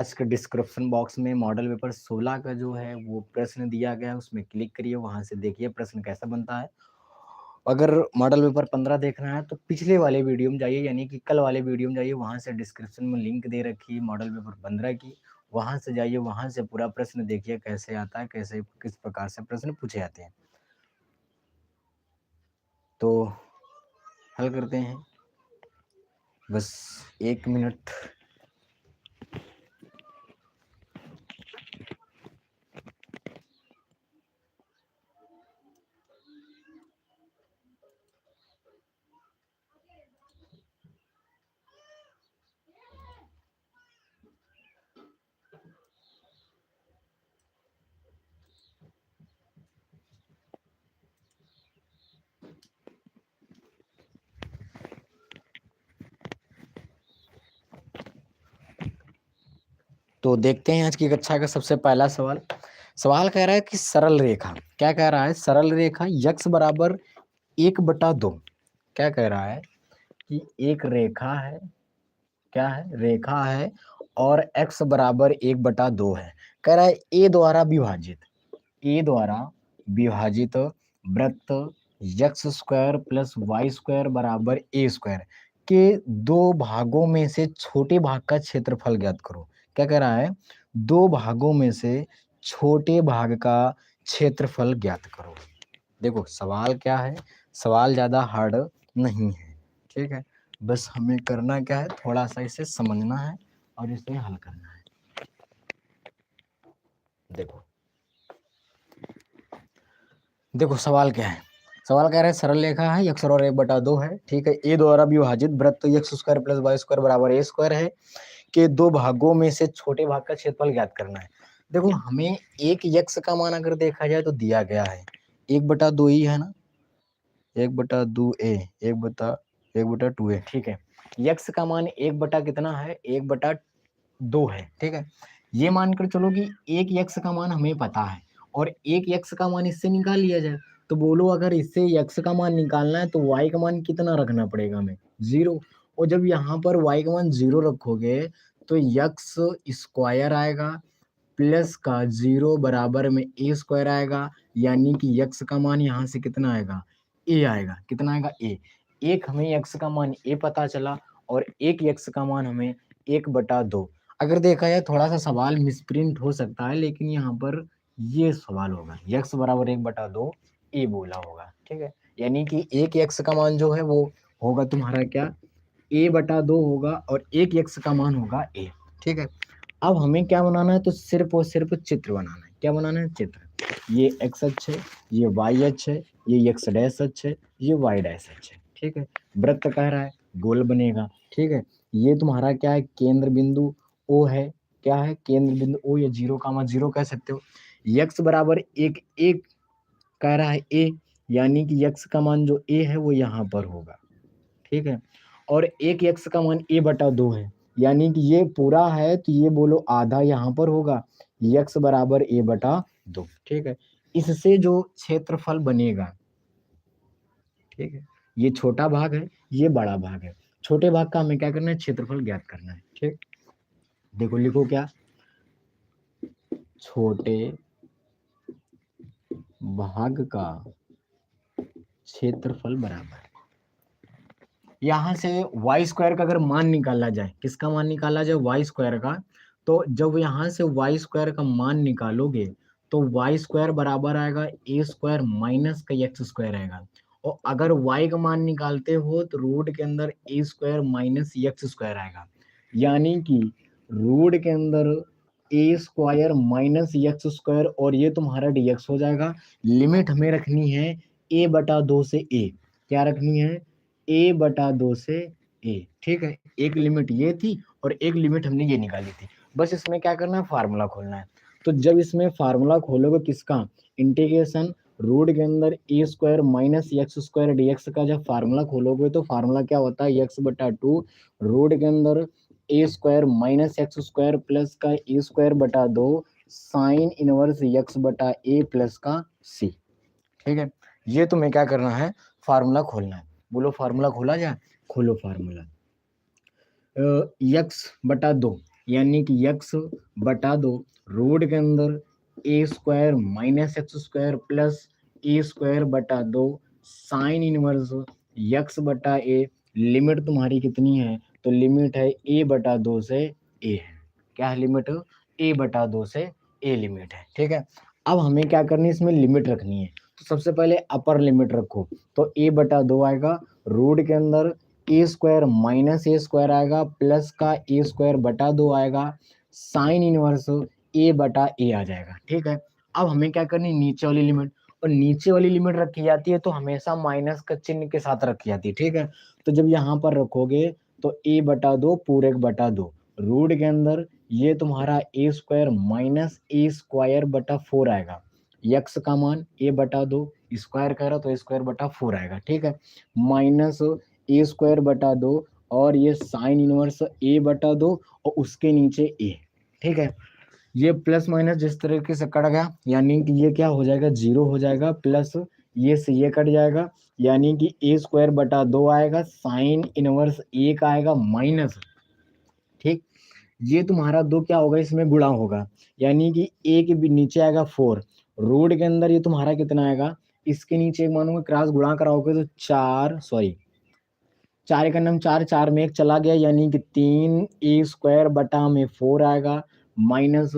आज के description box में मॉडल पेपर 16 का जो है वो प्रश्न दिया गया है, उसमें क्लिक करिए, वहां से देखिए प्रश्न कैसा बनता है। अगर मॉडल पेपर 15 देखना है तो पिछले वाले वीडियो में जाइए, यानी कि कल वाले वीडियो में जाइए, वहां से डिस्क्रिप्शन में लिंक दे रखी है मॉडल पेपर 15 की, वहां से जाइए, वहां से पूरा प्रश्न देखिए कैसे आता है, कैसे किस प्रकार से प्रश्न पूछे जाते हैं। तो हल करते हैं, बस 1 मिनट। तो देखते हैं आज की कक्षा का सबसे पहला सवाल। सवाल कह रहा है कि सरल रेखा, क्या कह रहा है, सरल रेखा यक्स बराबर 1/2, क्या कह रहा है कि एक रेखा है, क्या है, रेखा है और x बराबर 1/2 है। कह रहा है ए द्वारा विभाजित, ए द्वारा विभाजित वृत्त X square plus Y square बराबर ए स्क्वायर के दो भागों में से छोटे भाग का क्षेत्रफल ज्ञात करो। क्या कह रहा है, दो भागों में से छोटे भाग का क्षेत्रफल ज्ञात करो। देखो सवाल क्या है, सवाल ज्यादा हार्ड नहीं है, ठीक है, बस हमें करना क्या है, थोड़ा सा इसे समझना है और इसे हल करना है। देखो देखो सवाल क्या है, सवाल कह रहा है सरल रेखा है, यक्स और 1/2 है, ठीक है, ए द्वारा विभाजित वृत्त X square plus Y square बराबर ए स्क्वायर है के दो भागों में से छोटे भाग का क्षेत्रफल ज्ञात करना है। देखो हमें एक यक्स का मान अगर देखा जाए तो दिया गया है 1/2 ही है ना, 1/2 ए, 1/2 ए, ठीक है। यक्स का मान 1 कितना है, 1/2 है, ठीक है। ये मानकर चलो कि एक यक्स का मान हमें पता है और एक यक्स का मान इससे निकाल लिया जाए, तो बोलो अगर इससे यक्स का मान निकालना है तो वाई का मान कितना रखना पड़ेगा हमें, 0। और जब यहाँ पर वाई का मान 0 रखोगे तो यक्स स्क्वायर आएगा प्लस का 0 बराबर में ए स्क्वायर आएगा, यानी कि यक्स का मान यहाँ से कितना आएगा, ए आएगा, कितना आएगा, ए। एक हमें यक्स का मान ए पता चला और एक यक्स का मान हमें 1/2। अगर देखा जाए थोड़ा सा सवाल मिसप्रिंट हो सकता है, लेकिन यहाँ पर ये सवाल होगा यक्स बराबर 1/2 ए बोला होगा, ठीक है। यानी कि एक यक्स का मान जो है वो होगा तुम्हारा क्या, a/2 होगा और एक यक्स का मान होगा ए, ठीक है। अब हमें क्या बनाना है, तो सिर्फ और सिर्फ चित्र बनाना है। क्या बनाना है, चित्र। ये एक्स अक्ष है, ये वाई अक्ष है, ये एक्स डैश अक्ष है, ये वाई डैश अक्ष है, ठीक है। वृत्त कह रहा है गोल बनेगा, ठीक है। ये तुम्हारा क्या है, केंद्र बिंदु ओ है, क्या है, केंद्र बिंदु ओ, या 0, कह सकते हो। यक्स बराबर एक कह रहा है ए, यानी कि यक्स का मान जो ए है वो यहाँ पर होगा, ठीक है। और एक यक्स का मान a/2 है, यानी कि ये पूरा है तो ये बोलो आधा यहाँ पर होगा, यक्स बराबर a/2, ठीक है। इससे जो क्षेत्रफल बनेगा, ठीक है, ये छोटा भाग है, ये बड़ा भाग है, छोटे भाग का हमें क्या करना है, क्षेत्रफल ज्ञात करना है, ठीक। देखो लिखो क्या, छोटे भाग का क्षेत्रफल बराबर, यहाँ से वाई स्क्वायर का अगर मान निकाला जाए, किसका मान निकाला जाए, वाई स्क्वायर का, तो जब यहाँ से वाई स्क्वायर का मान निकालोगे तो वाई स्क्वायर बराबर आएगा ए स्क्वायर माइनस का एक्स स्क्वायर आएगा। और अगर वाई का मान निकालते हो तो रूट के अंदर a square minus x square आएगा, यानी कि रूट के अंदर a square minus x square और ये तुम्हारा डीएक्स हो जाएगा। लिमिट हमें रखनी है a/2 से ए, क्या रखनी है, a/2 से ए, ठीक है। एक लिमिट ये थी और एक लिमिट हमने ये निकाली थी। बस इसमें क्या करना है, फार्मूला खोलना है। तो जब इसमें फार्मूला खोलोगे किसका, इंटीग्रेशन रूट के अंदर a square minus x square dx का जब फार्मूला खोलोगे तो फार्मूला क्या होता है, x/2 रूट के अंदर a square minus x square plus का ए स्क्वायर बटा 2 साइन इनवर्स x/a प्लस का c, ठीक है। ये तुम्हें क्या करना है, फार्मूला खोलना है। बोलो फार्मूला खोला जाए, खोलो फार्मूला, x/2, यानी कि x बटा दो रूट के अंदर a square minus x square plus a square बटा दो साइन इनवर्स यक्स बटा ए। लिमिट तुम्हारी कितनी है? तो लिमिट है ए बटा दो से ए है। क्या है लिमिट? ए बटा दो से ए लिमिट है। ठीक है, अब हमें क्या करनी है, इसमें लिमिट रखनी है। तो सबसे पहले अपर लिमिट रखो, तो ए बटा दो आएगा रूट के अंदर a square minus A square आएगा प्लस का ए स्क्वायर बटा दो आएगा साइन इनवर्स ए बटा ए आ जाएगा। ठीक है, अब हमें क्या करनी, नीचे वाली लिमिट, और नीचे वाली लिमिट रखी जाती है तो हमेशा माइनस का चिन्ह के साथ रखी जाती है। ठीक है, तो जब यहाँ पर रखोगे तो ए बटा दो पूरे बटा दो रूट के अंदर ये तुम्हारा ए स्क्वायर माइनस ए स्क्वायर बटा फोर आएगा। यक्स का मान ए बटा दो स्क्वायर कह रहा तो स्क्वायर बटा फोर आएगा। ठीक है, माइनस ए स्क्वायर बटा दो और ये साइन इनवर्स ए बटा दो और उसके नीचे ए। ठीक है, ये प्लस माइनस जिस तरीके से कट गया यानी कि ये क्या हो जाएगा, जीरो हो जाएगा, प्लस ये से ये कट जाएगा यानी कि ए स्क्वायर बटा दो आएगा साइन इनवर्स एक आएगा माइनस। ठीक, ये तुम्हारा दो क्या होगा, इसमें गुणा होगा यानी कि ए के नीचे आएगा फोर रूट के अंदर ये तुम्हारा कितना आएगा, इसके नीचे मानोगे क्रॉस गुणा कराओगे तो चार, सॉरी चार का नाम चार, चार में एक चला गया यानी कि तीन ए स्क्वायर बटा में फोर आएगा माइनस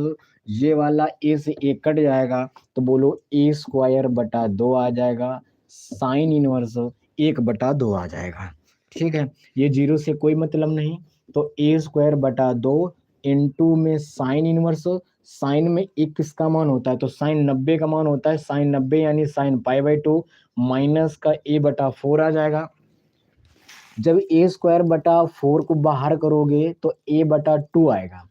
ये वाला ए से एक कट जाएगा तो बोलो ए स्क्वायर बटा दो आ जाएगा साइन इनवर्स एक बटा दो आ जाएगा। ठीक है, ये जीरो से कोई मतलब नहीं तो ए स्क्वायर बटा दो इंटू में साइन इनवर्स, साइन में एक किसका मान होता है तो साइन 90 का मान होता है, साइन 90 यानी sine pi by two minus का ए बटा फोर आ जाएगा। जब ए स्क्वायर बटा फोर को बाहर करोगे तो ए बटा टू आएगा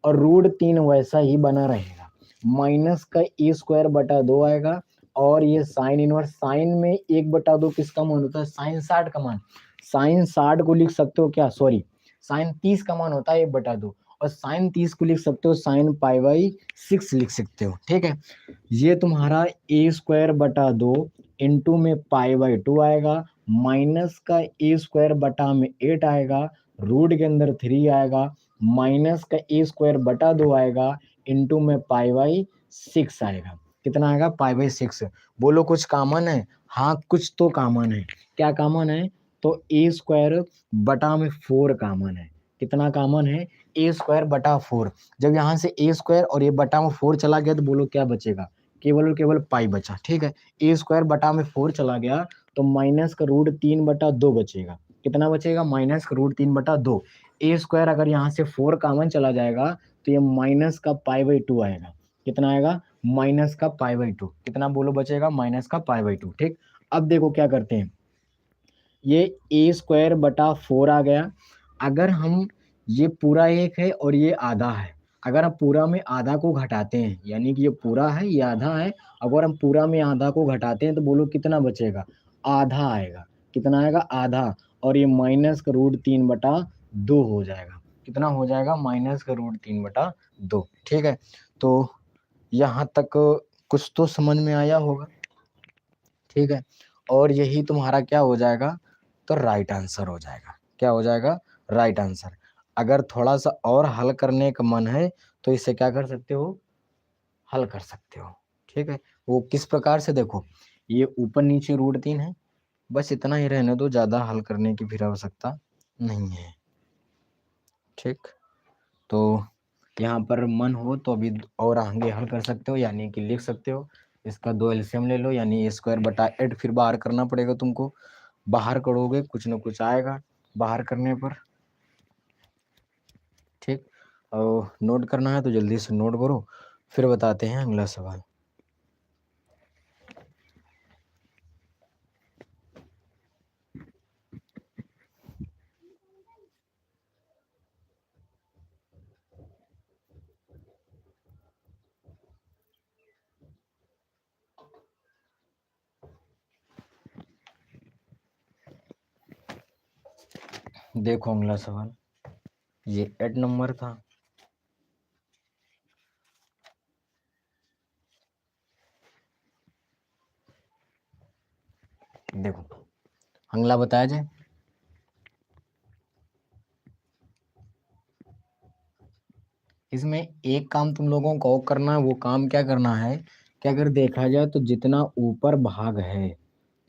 और रूट तीन वैसा ही बना रहेगा माइनस का ए स्क्वायर बटा दो आएगा और ये साइन इनवर्स, साइन में एक बटा दो किसका मान होता है, साइन 60 का मान, साइन 60 को लिख सकते हो क्या, सॉरी साइन 30 का मान होता है एक बटा दो और साइन 30 को लिख सकते हो साइन पाई बाई 6 लिख सकते हो। ठीक है, ये तुम्हारा ए स्क्वायर बटा दो इंटू में पाई बाई टू आएगा माइनस का ए स्क्वायर बटा में 8 आएगा रूट के अंदर 3 आएगा माइनस का ए स्क्वायर बटा दो आएगा इंटू में पाई बाई 6 आएगा। कितना आएगा, पाई बाई 6। बोलो कुछ कॉमन है? हाँ कुछ तो कॉमन है। क्या कॉमन है? तो ए स्क्वायर बटा में 4 कॉमन है। कितना कॉमन है? ए स्क्वायर बटा 4। जब यहाँ से ए स्क्वायर और ये बटा में 4 चला गया तो बोलो क्या बचेगा, केवल और केवल पाई बचा। ठीक है, ए स्क्वायर बटा में 4 चला गया तो माइनस का रूट 3/2 बचेगा। कितना बचेगा, माइनस का रूट 3/2। ए स्क्वायर अगर यहाँ से 4 कॉमन चला जाएगा तो ये माइनस का पाई बाई टू आएगा। कितना आएगा, माइनस का पाई बाई टू। कितना बोलो बचेगा, माइनस का पाई बाई टू। ठीक, अब देखो क्या करते हैं, ये ए स्क्वायर बटा 4 आ गया। अगर हम ये पूरा एक है और ये आधा है, अगर हम पूरा में आधा को घटाते हैं यानी कि ये पूरा है ये आधा है, अगर हम पूरा में आधा को घटाते हैं तो बोलो कितना बचेगा, आधा आएगा। कितना आएगा, आधा, और ये माइनस का रूट 3/2 हो जाएगा। कितना हो जाएगा, माइनस का रूट 3/2। ठीक है, तो यहाँ तक कुछ तो समझ में आया होगा। ठीक है, और यही तुम्हारा क्या हो जाएगा, तो राइट आंसर हो जाएगा। क्या हो जाएगा, राइट आंसर। अगर थोड़ा सा और हल करने का मन है तो इसे क्या कर सकते हो, हल कर सकते हो। ठीक है, वो किस प्रकार से, देखो ये ऊपर नीचे रूट 3 है, बस इतना ही रहने दो, ज़्यादा हल करने की फिर आवश्यकता नहीं है। ठीक, तो यहाँ पर मन हो तो अभी और आगे हल कर सकते हो यानी कि लिख सकते हो, इसका 2 एलसीएम ले लो यानी ए स्क्वायर बटा 8 फिर बाहर करना पड़ेगा तुमको, बाहर करोगे कुछ ना कुछ आएगा बाहर करने पर। ठीक, और नोट करना है तो जल्दी से नोट करो, फिर बताते हैं अगला सवाल। देखो अगला सवाल, ये 8 नंबर था। देखो अगला बताया जाए, इसमें एक काम तुम लोगों को और करना है, वो काम क्या करना है कि अगर देखा जाए तो जितना ऊपर भाग है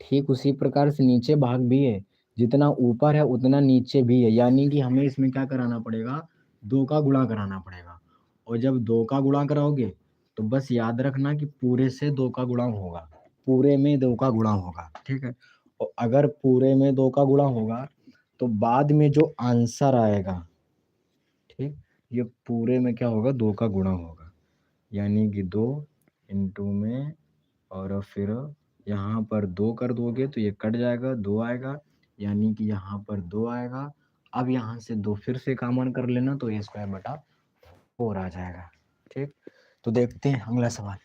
ठीक उसी प्रकार से नीचे भाग भी है, जितना ऊपर है उतना नीचे भी है, यानी कि हमें इसमें क्या कराना पड़ेगा, दो का गुणा कराना पड़ेगा। और जब दो का गुणा कराओगे तो बस याद रखना कि पूरे से दो का गुणा होगा, पूरे में दो का गुणा होगा, ठीक है। और अगर पूरे में दो का गुणा होगा तो बाद में जो आंसर आएगा ठीक, ये पूरे में क्या होगा, दो का गुणा होगा, यानी कि दो इंटू में, और फिर यहाँ पर दो कर दोगे तो ये कट जाएगा, दो आएगा, यानी कि यहाँ पर दो आएगा। अब यहाँ से दो फिर से कॉमन कर लेना तो ए स्क्वायर बटा फोर आ जाएगा, ठीक। तो देखते हैं अगला सवाल।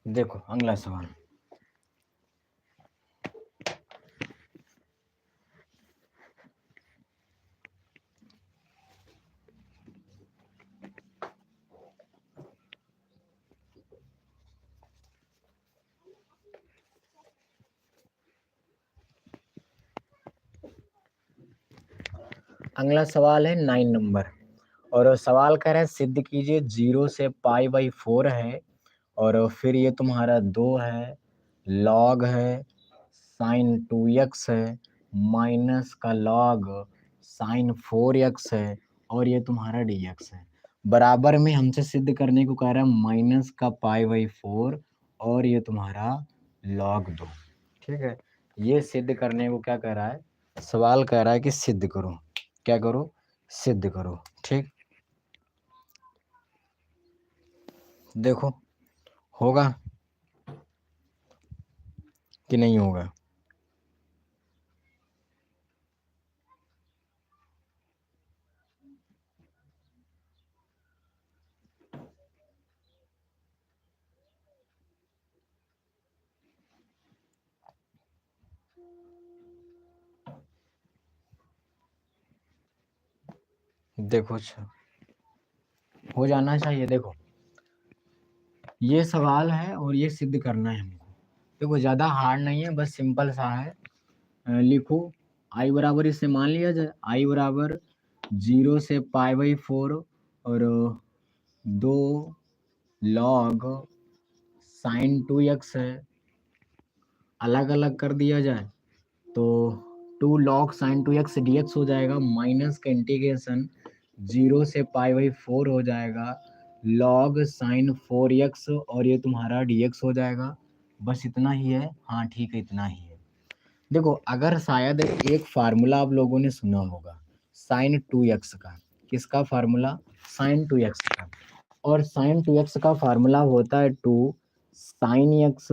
देखो अगला सवाल। अगला सवाल है 9 नंबर, और सवाल कह रहा है सिद्ध कीजिए 0 से पाई बाई 4 है, और फिर ये तुम्हारा 2 है, लॉग है, साइन 2x है, माइनस का लॉग साइन 4x है, और ये तुम्हारा dx है। बराबर में हमसे सिद्ध करने को कह रहा है माइनस का पाई बाई 4 और ये तुम्हारा लॉग 2, ठीक है। ये सिद्ध करने को क्या कह रहा है, सवाल कह रहा है कि सिद्ध करो, क्या करो, सिद्ध करो, ठीक। देखो होगा कि नहीं होगा। देखो अच्छा हो जाना चाहिए। देखो ये सवाल है और ये सिद्ध करना है हमको। देखो ज़्यादा हार्ड नहीं है, बस सिंपल सा है। लिखो आई बराबर, इससे मान लिया जाए आई बराबर 0 से पाई बाई 4 और 2 लॉग साइन 2x है, अलग अलग कर दिया जाए तो 2 लॉग साइन 2x dx हो जाएगा, माइनस का इंटीग्रेशन 0 से पाई बाई 4 हो जाएगा, लॉग साइन 4x और ये तुम्हारा dx हो जाएगा। बस इतना ही है, हाँ ठीक है इतना ही है। देखो अगर शायद एक फार्मूला आप लोगों ने सुना होगा साइन 2x का, किसका फार्मूला, साइन 2x का, और साइन 2x का फार्मूला होता है 2 साइन x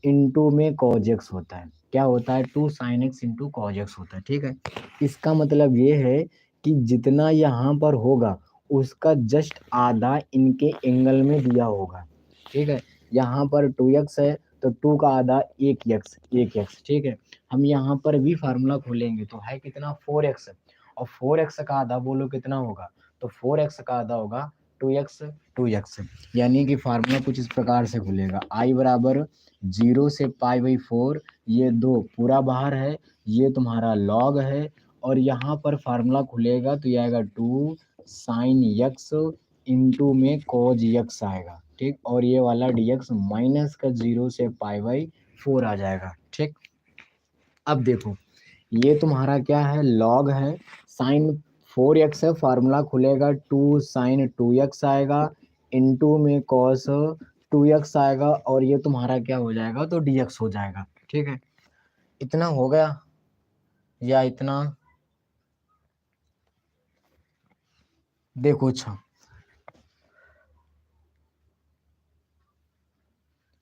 इंटू में कॉज x होता है। क्या होता है, 2 sine x into cos x होता है, ठीक है। इसका मतलब ये है कि जितना यहाँ पर होगा उसका जस्ट आधा इनके एंगल में दिया होगा, ठीक है। यहाँ पर 2x है तो 2 का आधा 1x, ठीक है। हम यहाँ पर भी फार्मूला खोलेंगे तो है कितना 4x, और 4x का आधा बोलो कितना होगा, तो 4x का आधा होगा 2x, यानी कि फार्मूला कुछ इस प्रकार से खुलेगा आई बराबर 0 से पाई बाई 4, ये दो पूरा बाहर है, ये तुम्हारा लॉग है, और यहाँ पर फार्मूला खुलेगा तो ये आएगा 2 साइन x इंटू में कॉज x आएगा, ठीक। और ये वाला dx माइनस का 0 से पाई बाई 4 आ जाएगा, ठीक। अब देखो ये तुम्हारा क्या है, लॉग है, साइन 4x है, फार्मूला खुलेगा 2 साइन 2x आएगा, इनटू में कॉस 2x आएगा, और ये तुम्हारा क्या हो जाएगा, तो dx हो जाएगा, ठीक है। इतना हो गया या इतना, देखो अच्छा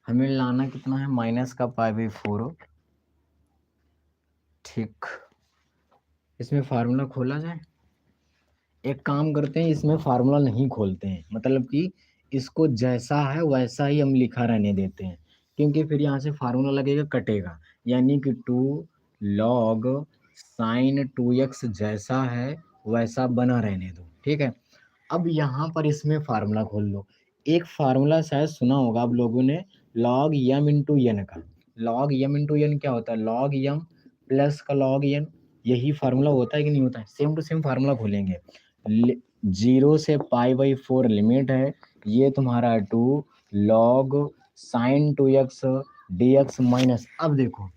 हमें लाना कितना है, माइनस का पाई बाई 4, ठीक। इसमें फार्मूला खोला जाए, एक काम करते हैं इसमें फार्मूला नहीं खोलते हैं, मतलब कि इसको जैसा है वैसा ही हम लिखा रहने देते हैं, क्योंकि फिर यहाँ से फार्मूला लगेगा, कटेगा, यानी कि 2 log साइन 2x जैसा है वैसा बना रहने दो। ठीक है, अब यहाँ पर इसमें फार्मूला खोल लो। एक फार्मूला शायद सुना होगा आप लोगों ने, लॉग यम इंटू एन का। लॉग यम इंटू एन क्या होता है? लॉग यम प्लस का लॉग एन, यही फार्मूला होता है कि नहीं होता है? सेम टू सेम फार्मूला खोलेंगे। 0 से π/4 लिमिट है, ये तुम्हारा 2 log sign 2x dx minus, अब देखो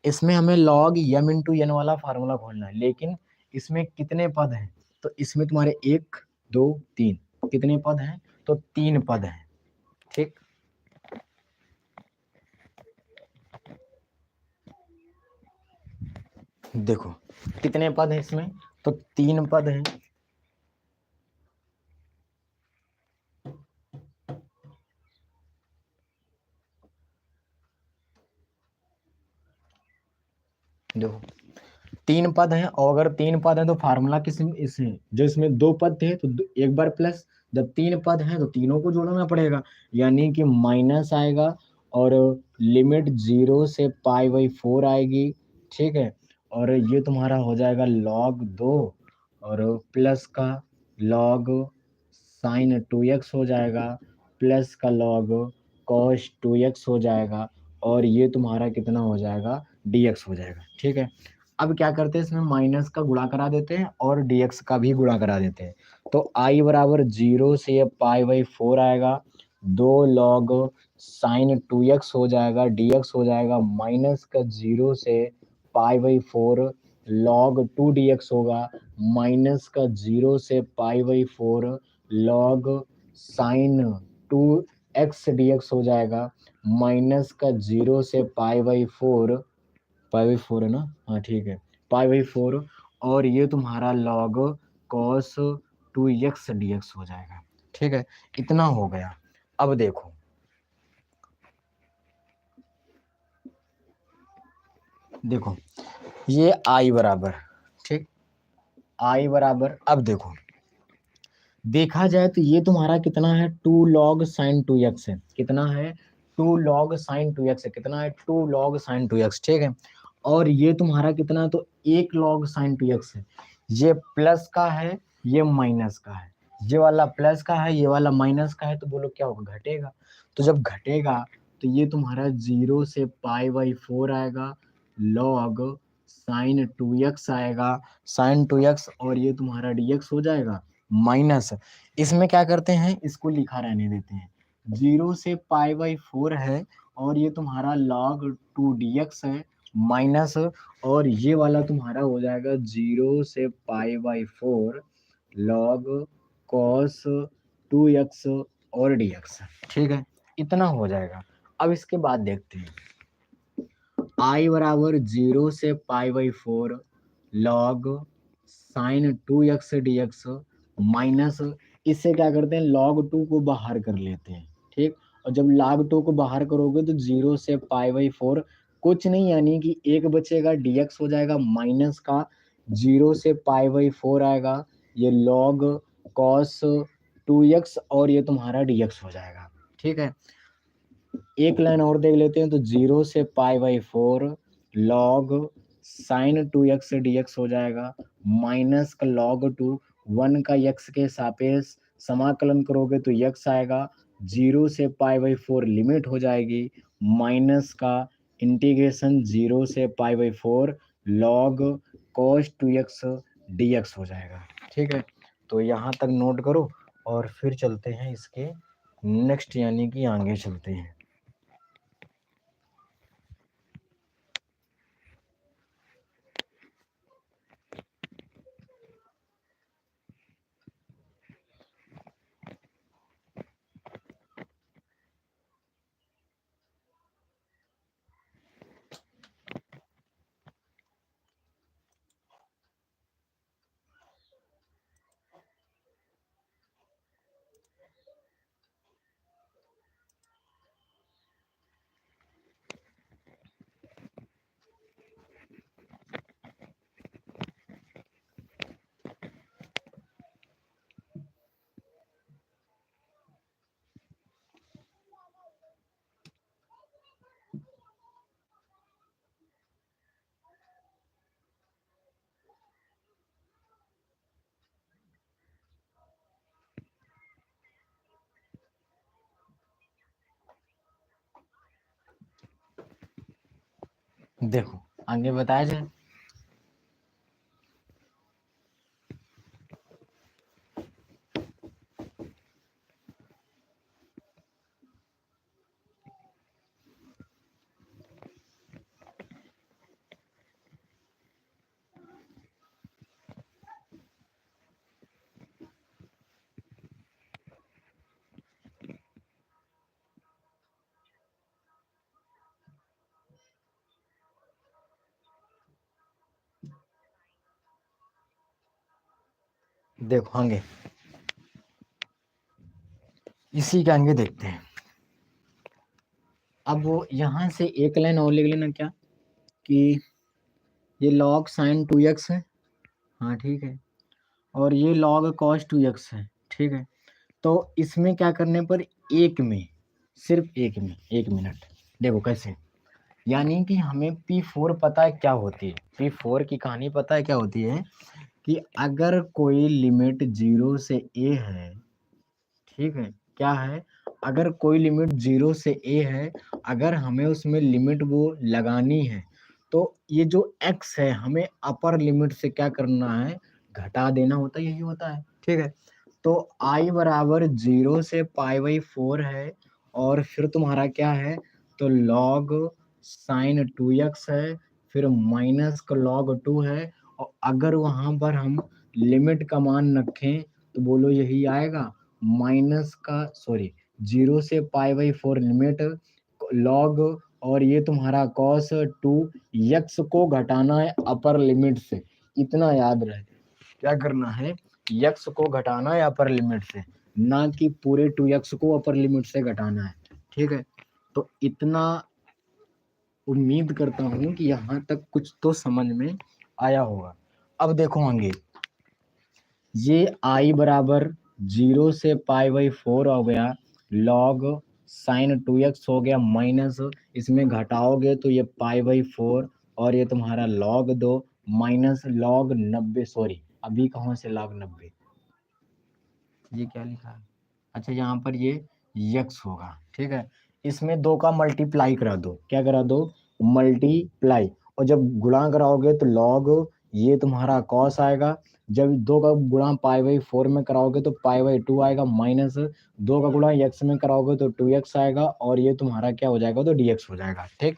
इसमें हमें लॉग यम इंटू एन वाला फार्मूला खोलना है, लेकिन इसमें कितने पद हैं? तो इसमें तुम्हारे 1 2 3 कितने पद हैं? तो 3 पद हैं। ठीक, देखो कितने पद हैं इसमें? तो 3 पद हैं। देखो 3 पद हैं, और अगर 3 पद हैं तो फार्मूला किस इसमें, जो इसमें 2 पद थे तो एक बार प्लस, जब 3 पद हैं तो तीनों को जोड़ना पड़ेगा, यानी कि माइनस आएगा और लिमिट 0 से π/4 आएगी। ठीक है, और ये तुम्हारा हो जाएगा log 2 और प्लस का log साइन 2x हो जाएगा, प्लस का log cos 2x हो जाएगा, और ये तुम्हारा कितना हो जाएगा? dx हो जाएगा। ठीक है, अब क्या करते हैं, इसमें माइनस का गुणा करा देते हैं और dx का भी गुणा करा देते हैं। तो i बराबर 0 से ये π/4 आएगा, 2 log साइन 2x हो जाएगा, dx हो जाएगा, माइनस का 0 से π/4 log 2 dx होगा, माइनस का 0 से π/4 log साइन 2x dx हो जाएगा, माइनस का 0 से π/4 है ना, हाँ ठीक है, π/4, और ये तुम्हारा log cos 2x dx हो जाएगा। ठीक है, इतना हो गया। अब देखो देखो ये i बराबर, ठीक, i बराबर, अब देखो देखा जाए तो ये तुम्हारा कितना है? 2 log साइन 2x है, कितना है? 2 log साइन 2x है, कितना है? 2 log साइन 2x। ठीक है, और ये तुम्हारा कितना? तो 1 log साइन 2x है। ये प्लस का है, ये माइनस का है, ये वाला प्लस का है, ये वाला माइनस का है, तो बोलो क्या होगा? घटेगा। तो जब घटेगा तो ये तुम्हारा 0 से π/4 आएगा, log साइन 2x आएगा, साइन 2x, और ये तुम्हारा dx हो जाएगा, माइनस, इसमें क्या करते हैं, इसको लिखा रहने देते हैं। 0 से π/4 है, और ये तुम्हारा log 2 dx है, माइनस, और ये वाला तुम्हारा हो जाएगा 0 से π/4 log cos 2x और dx। ठीक है, इतना हो जाएगा। अब इसके बाद देखते हैं, i बराबर 0 से π/4 log sign 2x dx, minus, इससे क्या करते हैं, log 2 को बाहर कर लेते हैं। ठीक, और जब log 2 को बाहर करोगे तो 0 से π/4 कुछ नहीं, यानी कि एक बचेगा, dx हो जाएगा, माइनस का 0 से π/4 आएगा, ये log cos 2x, और ये तुम्हारा dx हो जाएगा। ठीक है, एक लाइन और देख लेते हैं, तो 0 से π/4 log साइन 2x dx हो जाएगा, माइनस का log 2, 1 का x के सापेक्ष समाकलन करोगे तो x आएगा, 0 से π/4 लिमिट हो जाएगी, माइनस का इंटीग्रेशन 0 से π/4 log cos 2x dx हो जाएगा। ठीक है, तो यहाँ तक नोट करो, और फिर चलते हैं इसके नेक्स्ट, यानी कि आगे चलते हैं। देखो आगे बताया जाए। देखो आगे, इसी के आगे देखते हैं। अब वो यहाँ से एक लाइन और लिख लेना क्या, कि ये log sin 2x है, हाँ ठीक है, और ये log cos 2x है, ठीक है। तो इसमें क्या करने पर एक में, सिर्फ एक में, 1 मिनट, देखो कैसे, यानी कि हमें P4 पता है क्या होती है, P4 की कहानी पता है क्या होती है, कि अगर कोई लिमिट 0 से a है, ठीक है, क्या है, अगर कोई लिमिट 0 से a है, अगर हमें उसमें लिमिट वो लगानी है, तो ये जो x है हमें अपर लिमिट से क्या करना है, घटा देना होता है, यही होता है, ठीक है। तो i बराबर 0 से π/4 है, और फिर तुम्हारा क्या है, तो log sin 2x है, फिर माइनस का log 2 है, और अगर वहां पर हम लिमिट का मान रखें तो बोलो यही आएगा, माइनस का सॉरी 0 से π/4 लिमिट लॉग, और ये तुम्हारा cos 2x को घटाना है अपर लिमिट से, इतना याद रहे, क्या करना है, x को घटाना है अपर लिमिट से, ना कि पूरे 2x को अपर लिमिट से घटाना है, ठीक है। तो इतना उम्मीद करता हूं कि यहाँ तक कुछ तो समझ में आया होगा। अब देखो आगे, ये i बराबर 0 से π/4 हो गया, log sin 2x हो गया, माइनस इसमें घटाओगे तो ये π/4, और ये तुम्हारा log 2 माइनस log 90, सॉरी अभी कहाँ से log 90, ये क्या लिखा है, अच्छा यहाँ पर ये x होगा, ठीक है। इसमें 2 का मल्टीप्लाई करा दो, क्या करा दो, मल्टीप्लाई, और जब गुणा कराओगे तो log ये तुम्हारा cos आएगा, जब 2 का गुणा π/4 में कराओगे तो π/2 आएगा, माइनस 2 का गुणा x में कराओगे तो 2x आएगा, और ये तुम्हारा क्या हो जाएगा, तो dx हो जाएगा, ठीक।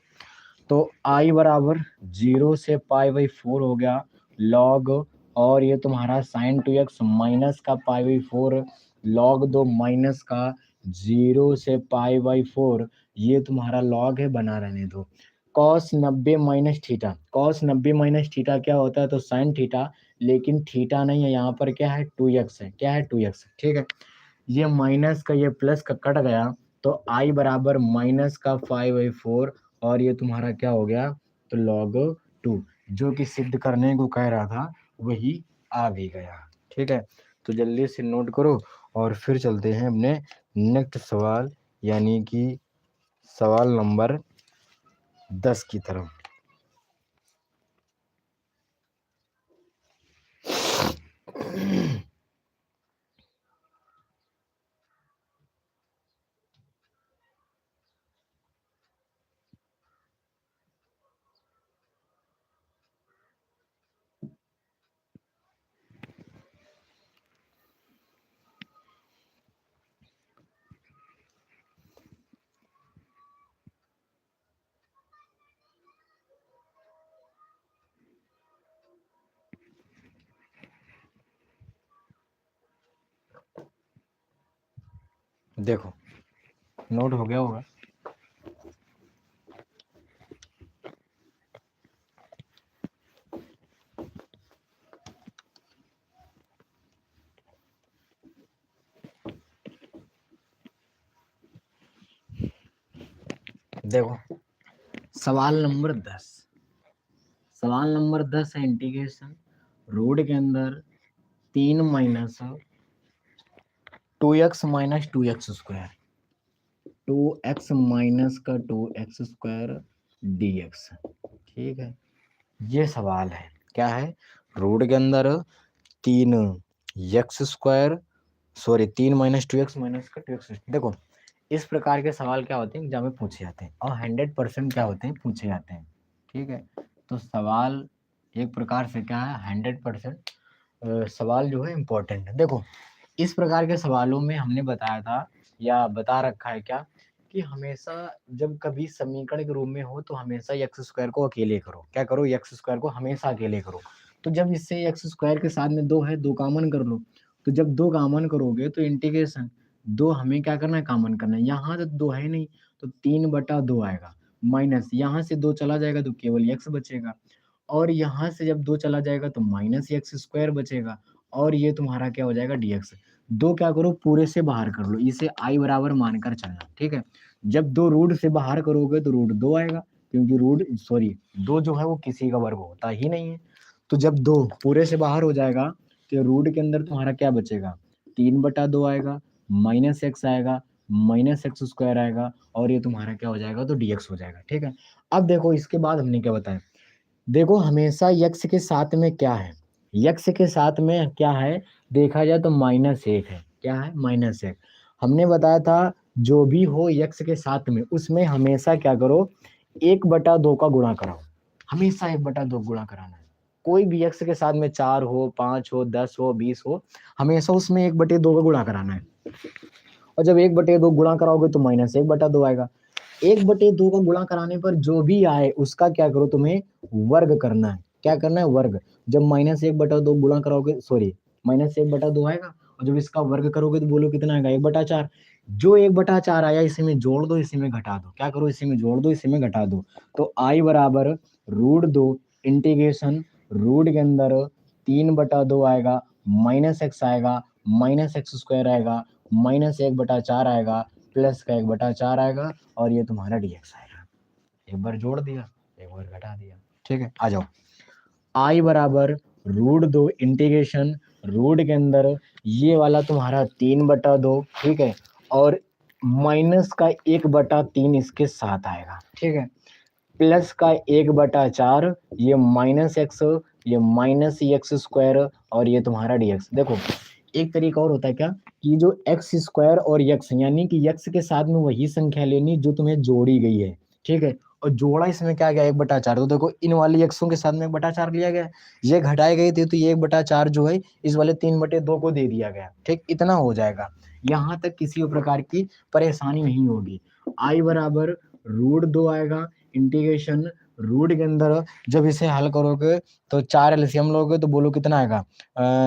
तो i बराबर 0 से π/4 हो गया, log, और ये तुम्हारा sin 2x माइनस का π/4, log 2 माइनस का 0 से π/4, ये तुम्हारा log है, बना रहने दो। cos 90 minus theta, cos 90 minus theta क्या होता है, तो sin थीटा, लेकिन थीटा नहीं है यहाँ पर, क्या है 2x है, क्या है 2x, ठीक है। ये माइनस का ये प्लस का कट गया, तो i बराबर माइनस का 5/4, और ये तुम्हारा क्या हो गया, तो log 2, जो कि सिद्ध करने को कह रहा था वही आ भी गया, ठीक है। तो जल्दी से नोट करो, और फिर चलते हैं अपने नेक्स्ट सवाल, यानी कि सवाल नंबर 10 की तरफ। देखो नोट हो गया होगा, देखो सवाल नंबर 10, सवाल नंबर 10 है इंटीग्रेशन रूट के अंदर 3 minus 2x minus 2x square, 2x minus का 2x स्क्वायर dx, ठीक है। ये सवाल है, क्या है, रूट के अंदर 3 x square, sorry 3 minus 2x minus का 2x, देखो इस प्रकार के सवाल क्या होते हैं एग्जाम में पूछे जाते हैं, और 100% क्या होते हैं, पूछे जाते हैं, ठीक है। तो सवाल एक प्रकार से क्या है, 100% सवाल जो है इम्पोर्टेंट है। देखो इस प्रकार के सवालों में हमने बताया था या बता रखा है क्या, कि हमेशा जब कभी समीकरण के रूप में हो तो हमेशा एक्स स्क्वायर को अकेले करो। क्या करो, एक्स स्क्वायर को हमेशा अकेले करो। तो जब इससे एक्स स्क्वायर के साथ में दो है, दो कॉमन कर लो। तो जब दो कॉमन करोगे तो इंटीग्रेशन दो हमें क्या करना है, कॉमन करना है। यहाँ तो दो है नहीं, तो 3/2 आएगा, माइनस यहाँ से दो चला जाएगा तो केवल एक्स बचेगा, और यहाँ से जब दो चला जाएगा तो माइनस एक्स स्क्वायर बचेगा, और ये तुम्हारा क्या हो जाएगा, डीएक्स। दो क्या करो, पूरे से बाहर कर लो, इसे आई बराबर मानकर चलना। ठीक है। जब दो रूट से बाहर करोगे तो रूट दो आएगा, क्योंकि दो जो है वो किसी का वर्ग होता ही नहीं है। तो जब दो पूरे से बाहर हो जाएगा तो रूट के अंदर तुम्हारा क्या बचेगा, 3/2 आएगा, माइनस एक्स आएगा, माइनस एक्स स्क्वायर आएगा, और ये तुम्हारा क्या हो जाएगा, तो डीएक्स हो जाएगा। ठीक है। अब देखो इसके बाद हमने क्या बताया, देखो हमेशा यक्स के साथ में क्या है, यक्स के साथ में क्या है, देखा जाए तो -1 है। क्या है, -1। हमने बताया था जो भी हो यक्स के साथ में उसमें हमेशा क्या करो, 1/2 का गुणा कराओ। हमेशा 1/2 गुणा कराना है। कोई भी यक्स के साथ में 4 हो, 5 हो, 10 हो, 20 हो, हमेशा उसमें 1/2 का गुणा कराना है। और जब 1/2 गुणा कराओगे तो -1/2 आएगा। 1/2 का गुणा कराने पर जो भी आए उसका क्या करो, तुम्हें वर्ग करना है। क्या करना है, वर्ग। जब -1/2 गुणा कराओगे, सॉरी, -1/2 आएगा, और जब इसका वर्ग करोगे तो बोलो कितना आएगा, 1/4। जो 1/4 आया इसी में जोड़ दो, इसी में घटा दो। क्या करो, इसी में जोड़ दो, इसी में घटा दो। तो आई बराबर √2 इंटीग्रेशन रूट के अंदर 3/2 आएगा, -x आएगा, -x स्क्वायर आएगा, -1/4 आएगा, प्लस का 1/4 आएगा, और ये तुम्हारा dx आएगा। एक बार जोड़ दिया, एक बार घटा दिया। ठीक है, आ जाओ। आई बराबर √2 इंटीग्रेशन रूट के अंदर ये वाला तुम्हारा 3/2, ठीक है, और माइनस का 1/3 इसके साथ आएगा। ठीक है, प्लस का 1/4, ये -x, ये -x स्क्वायर, और ये तुम्हारा dx। देखो एक तरीका और होता है क्या, कि जो एक्स स्क्वायर और यक्स, यानी कि यक्स के साथ में वही संख्या लेनी जो तुम्हें जोड़ी गई है। ठीक है, और जोड़ा इसमें क्या गया, 1/4। तो देखो इन वाले यक्सों के साथ में 1/4 लिया गया, ये घटाए गए थे तो ये 1/4 जो है इस वाले 3/2 को दे दिया गया। ठीक, इतना हो जाएगा। यहाँ तक किसी प्रकार की परेशानी नहीं होगी। आई बराबर √2 आएगा, इंटीग्रेशन रूट के अंदर जब इसे हल करोगे तो 4 एलसीएम लोगे तो बोलो कितना आएगा,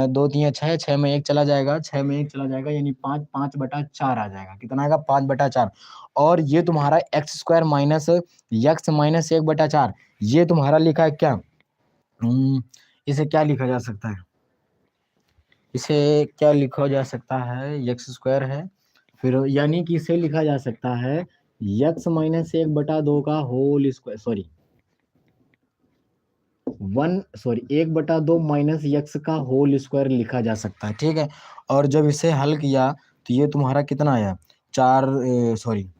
2 3 6, 6 में 1 चला जाएगा, 6 में 1 चला जाएगा, यानी 5, 5/4 आ जाएगा। कितना आएगा, 5/4। और ये तुम्हारा x square minus x minus 1/4, ये तुम्हारा लिखा है क्या, इसे क्या लिखा जा सकता है, इसे क्या लिखा जा सकता है, एक्स स्क्वायर है, फिर यानी कि इसे लिखा जा सकता है यक्स माइनस 1/2 का whole square, sorry 1/2 minus X का होल स्क्वायर लिखा जा सकता है। ठीक है, और जब इसे हल किया तो ये तुम्हारा कितना आया, 4, सॉरी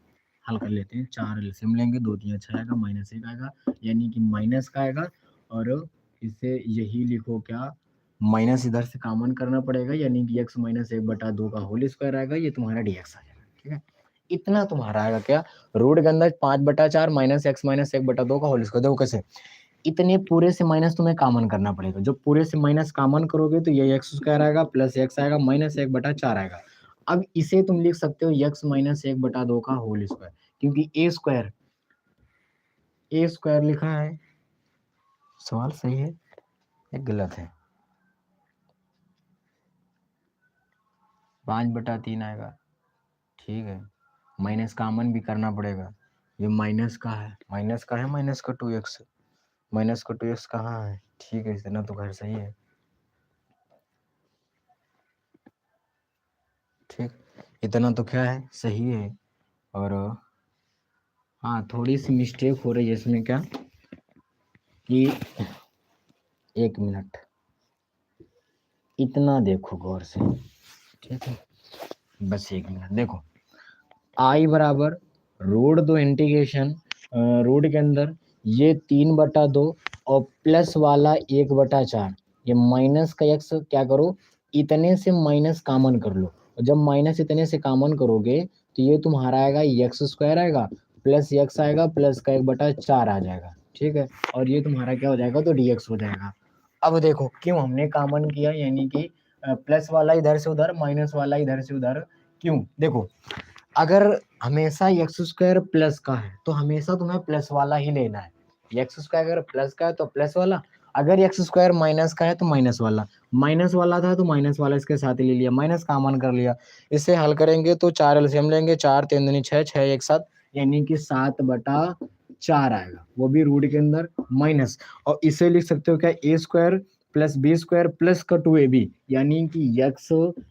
हल कर लेते हैं, 4 एलसीएम लेंगे, 2 3 6 आएगा, -1 आएगा, यानी कि माइनस का आएगा, और इसे यही लिखो क्या, माइनस इधर से कॉमन करना पड़ेगा, यानी कि x माइनस 1/2 का होल स्क्वायर आएगा, ये तुम्हारा dx आ जाएगा। ठीक है, इतना तुम्हारा आएगा क्या, रूट के अंदर 5/4 माइनस x माइनस 1/2 का होल स्क्वायर। देखो कैसे, इतने पूरे से माइनस तुम्हें कॉमन करना पड़ेगा। जब पूरे से माइनस कॉमन करोगे तो ये एक्स स्क्वायर आएगा, प्लस एक्स आएगा, माइनस 1/4 आएगा। अब इसे तुम लिख सकते हो x माइनस 1/2 का होल स्क्वायर, क्योंकि ए स्क्वायर लिखा है। सवाल सही है या गलत है, 5/3 आएगा। ठीक है, माइनस कॉमन भी करना पड़ेगा, ये माइनस का है, माइनस का है, माइनस का 2x, माइनस का 2x कहाँ है। ठीक है, इतना तो खैर सही है। ठीक, इतना तो क्या है, सही है। और हाँ, थोड़ी सी मिस्टेक हो रही है इसमें, क्या कि 1 मिनट, इतना देखो गौर से। ठीक है, बस 1 मिनट देखो। आई बराबर √2 इंटीग्रेशन रूट के अंदर ये 3/2 और प्लस वाला 1/4, ये माइनस का x क्या करो, इतने से माइनस कॉमन कर लो, और जब माइनस इतने से कॉमन करोगे तो ये तुम्हारा आएगा x स्क्वायर आएगा, प्लस x आएगा, प्लस का 1/4 आ जाएगा। ठीक है, और ये तुम्हारा क्या हो जाएगा, तो dx हो जाएगा। अब देखो क्यों हमने कॉमन किया, यानी कि प्लस वाला इधर से उधर, माइनस वाला इधर से उधर, क्यों? देखो अगर हमेशा एक्स स्क्वायर प्लस का है तो हमेशा तुम्हें प्लस वाला ही लेना है। एक्स स्क्वायर अगर प्लस का है तो प्लस वाला, अगर एक्स स्क्वायर माइनस का है तो माइनस वाला, माइनस वाला था तो माइनस वाला इसके साथ ही ले लिया, माइनस कॉमन कर लिया। इसे हल करेंगे तो 4 एलसीएम लेंगे, 4 3 दूनी 6, 6 एक साथ, यानी कि 7/4 आएगा, वो भी रूट के अंदर माइनस। और इसे लिख सकते हो क्या, a square plus b square plus का 2ab, यानी कि एक्स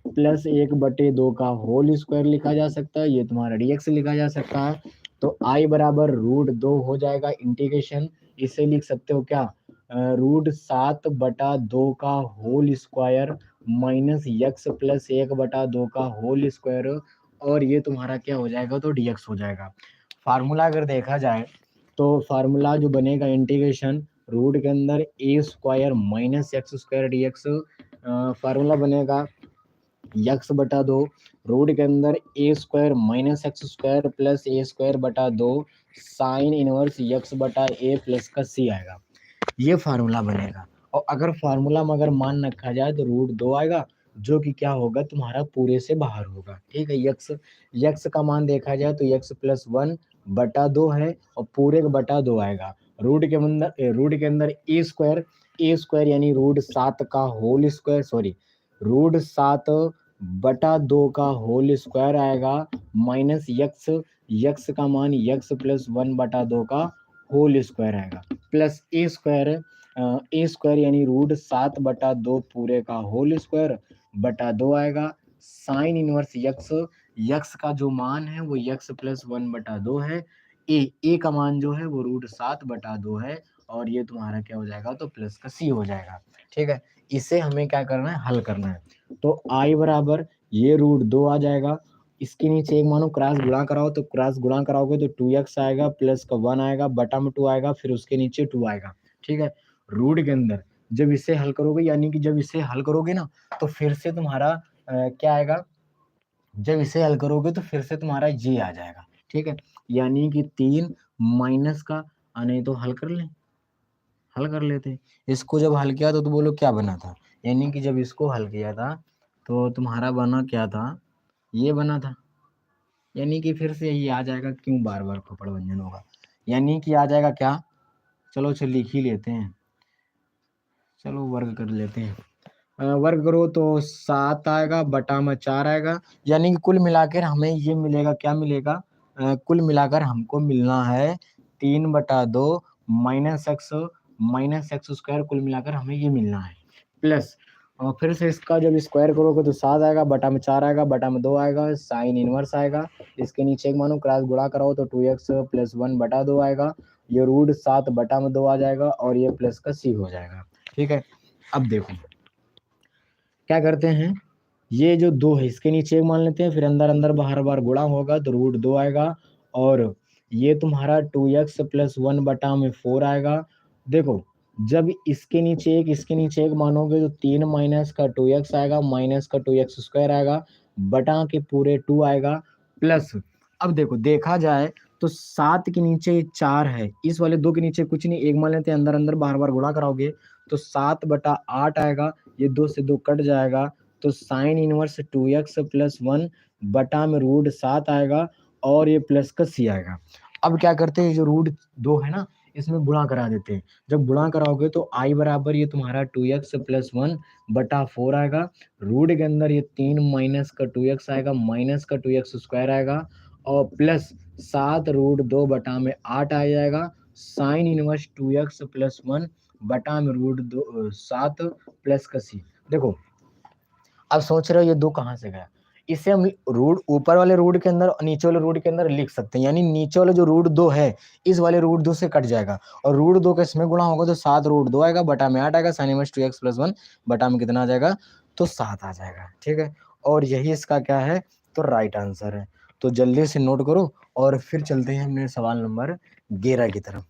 प्लस 1/2 का होल स्क्वायर लिखा जा सकता है, ये तुम्हारा dx लिखा जा सकता है। तो i बराबर √2 हो जाएगा, इंटीग्रेशन इसे लिख सकते हो क्या, √7/2 का whole square minus X plus 1/2 का होल स्क्वायर, और ये तुम्हारा क्या हो जाएगा, तो dx हो जाएगा। फार्मूला अगर देखा जाए तो फार्मूला जो बनेगा, इंटीग्रेशन रूट के अंदर a square minus x square dx, formula बनेगा x/2 रूट के अंदर a square minus x square plus a square बटा 2 साइन इनवर्स x/a प्लस का c आएगा, ये फार्मूला बनेगा। और अगर फार्मूला में अगर मान रखा जाए तो √2 आएगा, जो कि क्या होगा, तुम्हारा पूरे से बाहर होगा। ठीक है, यक्स का मान देखा जाए तो x+1/2 है, और पूरे का बटा 2 आएगा। रूट के अंदर ए स्क्वायर यानी √7 का होल स्क्वायर, सॉरी √7/2 का होल स्क्वायर आएगा, माइनस यक्स का मान x+1/2 का होल स्क्वायर आएगा, प्लस ए स्क्वायर यानी √7/2 पूरे का होल स्क्वायर बटा 2 आएगा, साइन इनवर्स यक्स का जो मान है वो x+1/2 है, ए का मान जो है वो √7/2 है, और ये तुम्हारा क्या हो जाएगा, तो प्लस का सी हो जाएगा। ठीक है, इसे हमें क्या करना है, हल करना है। तो i बराबर ये √2 आ जाएगा, इसके नीचे एक मानो क्रॉस गुणा कराओ, तो क्रॉस गुणा कराओगे तो 2x आएगा, प्लस का 1 आएगा, बटा में 2 आएगा, फिर उसके नीचे 2 आएगा। ठीक है, रूट के अंदर जब इसे हल करोगे, यानी कि जब इसे हल करोगे ना, तो फिर से तुम्हारा क्या आएगा, जब इसे हल करोगे तो फिर से तुम्हारा ये आ जाएगा। ठीक है, यानी कि 3 माइनस का, नहीं तो हल कर लेते। इसको जब हल किया तो बोलो क्या बना था, यानी कि जब इसको हल किया था तो तुम्हारा बना क्या था, ये बना था, यानी कि फिर से यही आ जाएगा, क्यों बार बार पकड़ व्यंजन होगा, यानी कि आ जाएगा क्या, चलो लिख ही लेते हैं, चलो वर्ग कर लेते हैं। वर्ग करो तो 7 आएगा, बटा में 4 आएगा, यानी कि कुल मिलाकर हमें ये मिलेगा, क्या मिलेगा, कुल मिलाकर हमको मिलना है 3/2 माइनस एक्स स्क्वायर, कुल मिलाकर हमें ये मिलना है, प्लस फिर से इसका जब स्क्वायर करोगे तो 7 आएगा, बटा में 4 आएगा, बटा में 2 आएगा, साइन इनवर्स आएगा, इसके नीचे एक मानो क्रॉस गुणा कराओ तो 2x+1/2 आएगा, ये √7 बटा में 2 आ जाएगा, और ये प्लस का सी हो जाएगा। ठीक है, अब देखो क्या करते हैं, ये जो 2 है इसके नीचे एक मान लेते हैं, फिर अंदर अंदर बाहर बार गुणा होगा तो √2 आएगा, और ये तुम्हारा 2x+1/4 आएगा। देखो जब इसके नीचे एक मानोगे तो 3 माइनस का 2x आएगा, माइनस का 2x स्क्वायर आएगा, बटा के पूरे 2 आएगा, प्लस अब देखो देखा जाए तो 7 के नीचे 4 है, इस वाले 2 के नीचे कुछ नहीं, एक मान लेते हैं, अंदर अंदर बार बार गुणा कराओगे तो 7/8 आएगा, ये 2 से 2 कट जाएगा, तो साइन इनवर्स 2x+1 बटा में √7 आएगा, और ये प्लस का सी आएगा। अब क्या करते हैं, जो √2 है ना, इसमें गुणा करा देते हैं, जब गुणा कराओगे तो i बराबर ये तुम्हारा 2x+1/4 आएगा, रूट के अंदर ये 3 माइनस का 2x आएगा, माइनस का 2x स्क्वायर आएगा, और प्लस 7 √2 बटा में 8 आ जाएगा, साइन इनवर्स 2x+1 बटा में √7 प्लस का सी। देखो अब सोच रहे हो ये 2 कहाँ से गया, इसे हम रूट ऊपर वाले रूट के अंदर और नीचे वाले रूट के अंदर लिख सकते हैं, यानी नीचे वाले जो √2 है इस वाले √2 से कट जाएगा, और √2 का इसमें गुणा होगा तो 7 √2 आएगा, बटा में 8 आएगा, साइन इनवर्स 2x+1 बटा में कितना आ जाएगा, तो 7 आ जाएगा। ठीक है, और यही इसका क्या है, तो राइट आंसर है। तो जल्दी से नोट करो और फिर चलते हैं हमने सवाल नंबर 11 की तरफ।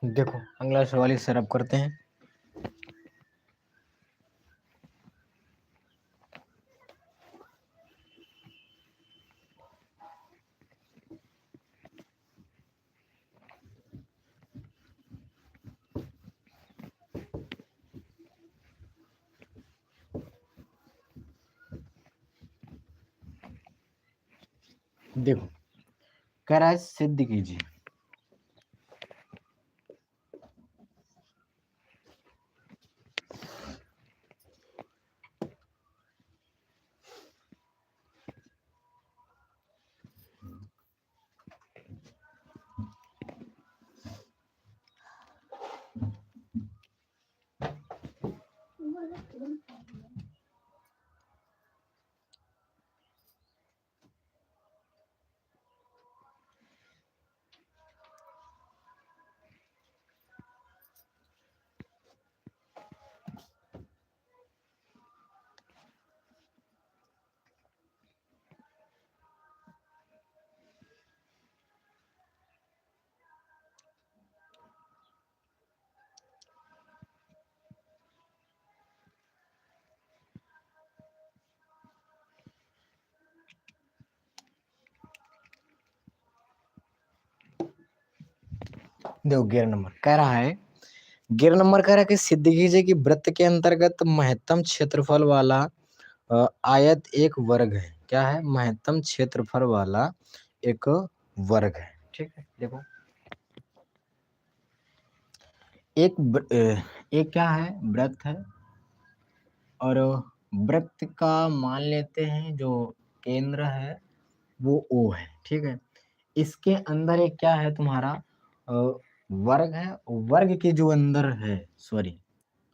देखो अगला सवाल इस तरफ करते हैं। देखो कह रहा है सिद्ध कीजिए। देखो गियर नंबर कह रहा है, गियर नंबर कह रहा है कि सिद्ध कीजिए कि वृत्त के अंतर्गत महत्तम क्षेत्रफल वाला आयत एक वर्ग है। क्या है? महत्तम क्षेत्रफल वाला एक वर्ग है। ठीक है, देखो एक क्या है? वृत्त है, और वृत्त का मान लेते हैं जो केंद्र है वो O है। ठीक है, इसके अंदर एक क्या है तुम्हारा? अ, वर्ग है। वर्ग के जो अंदर है, सॉरी,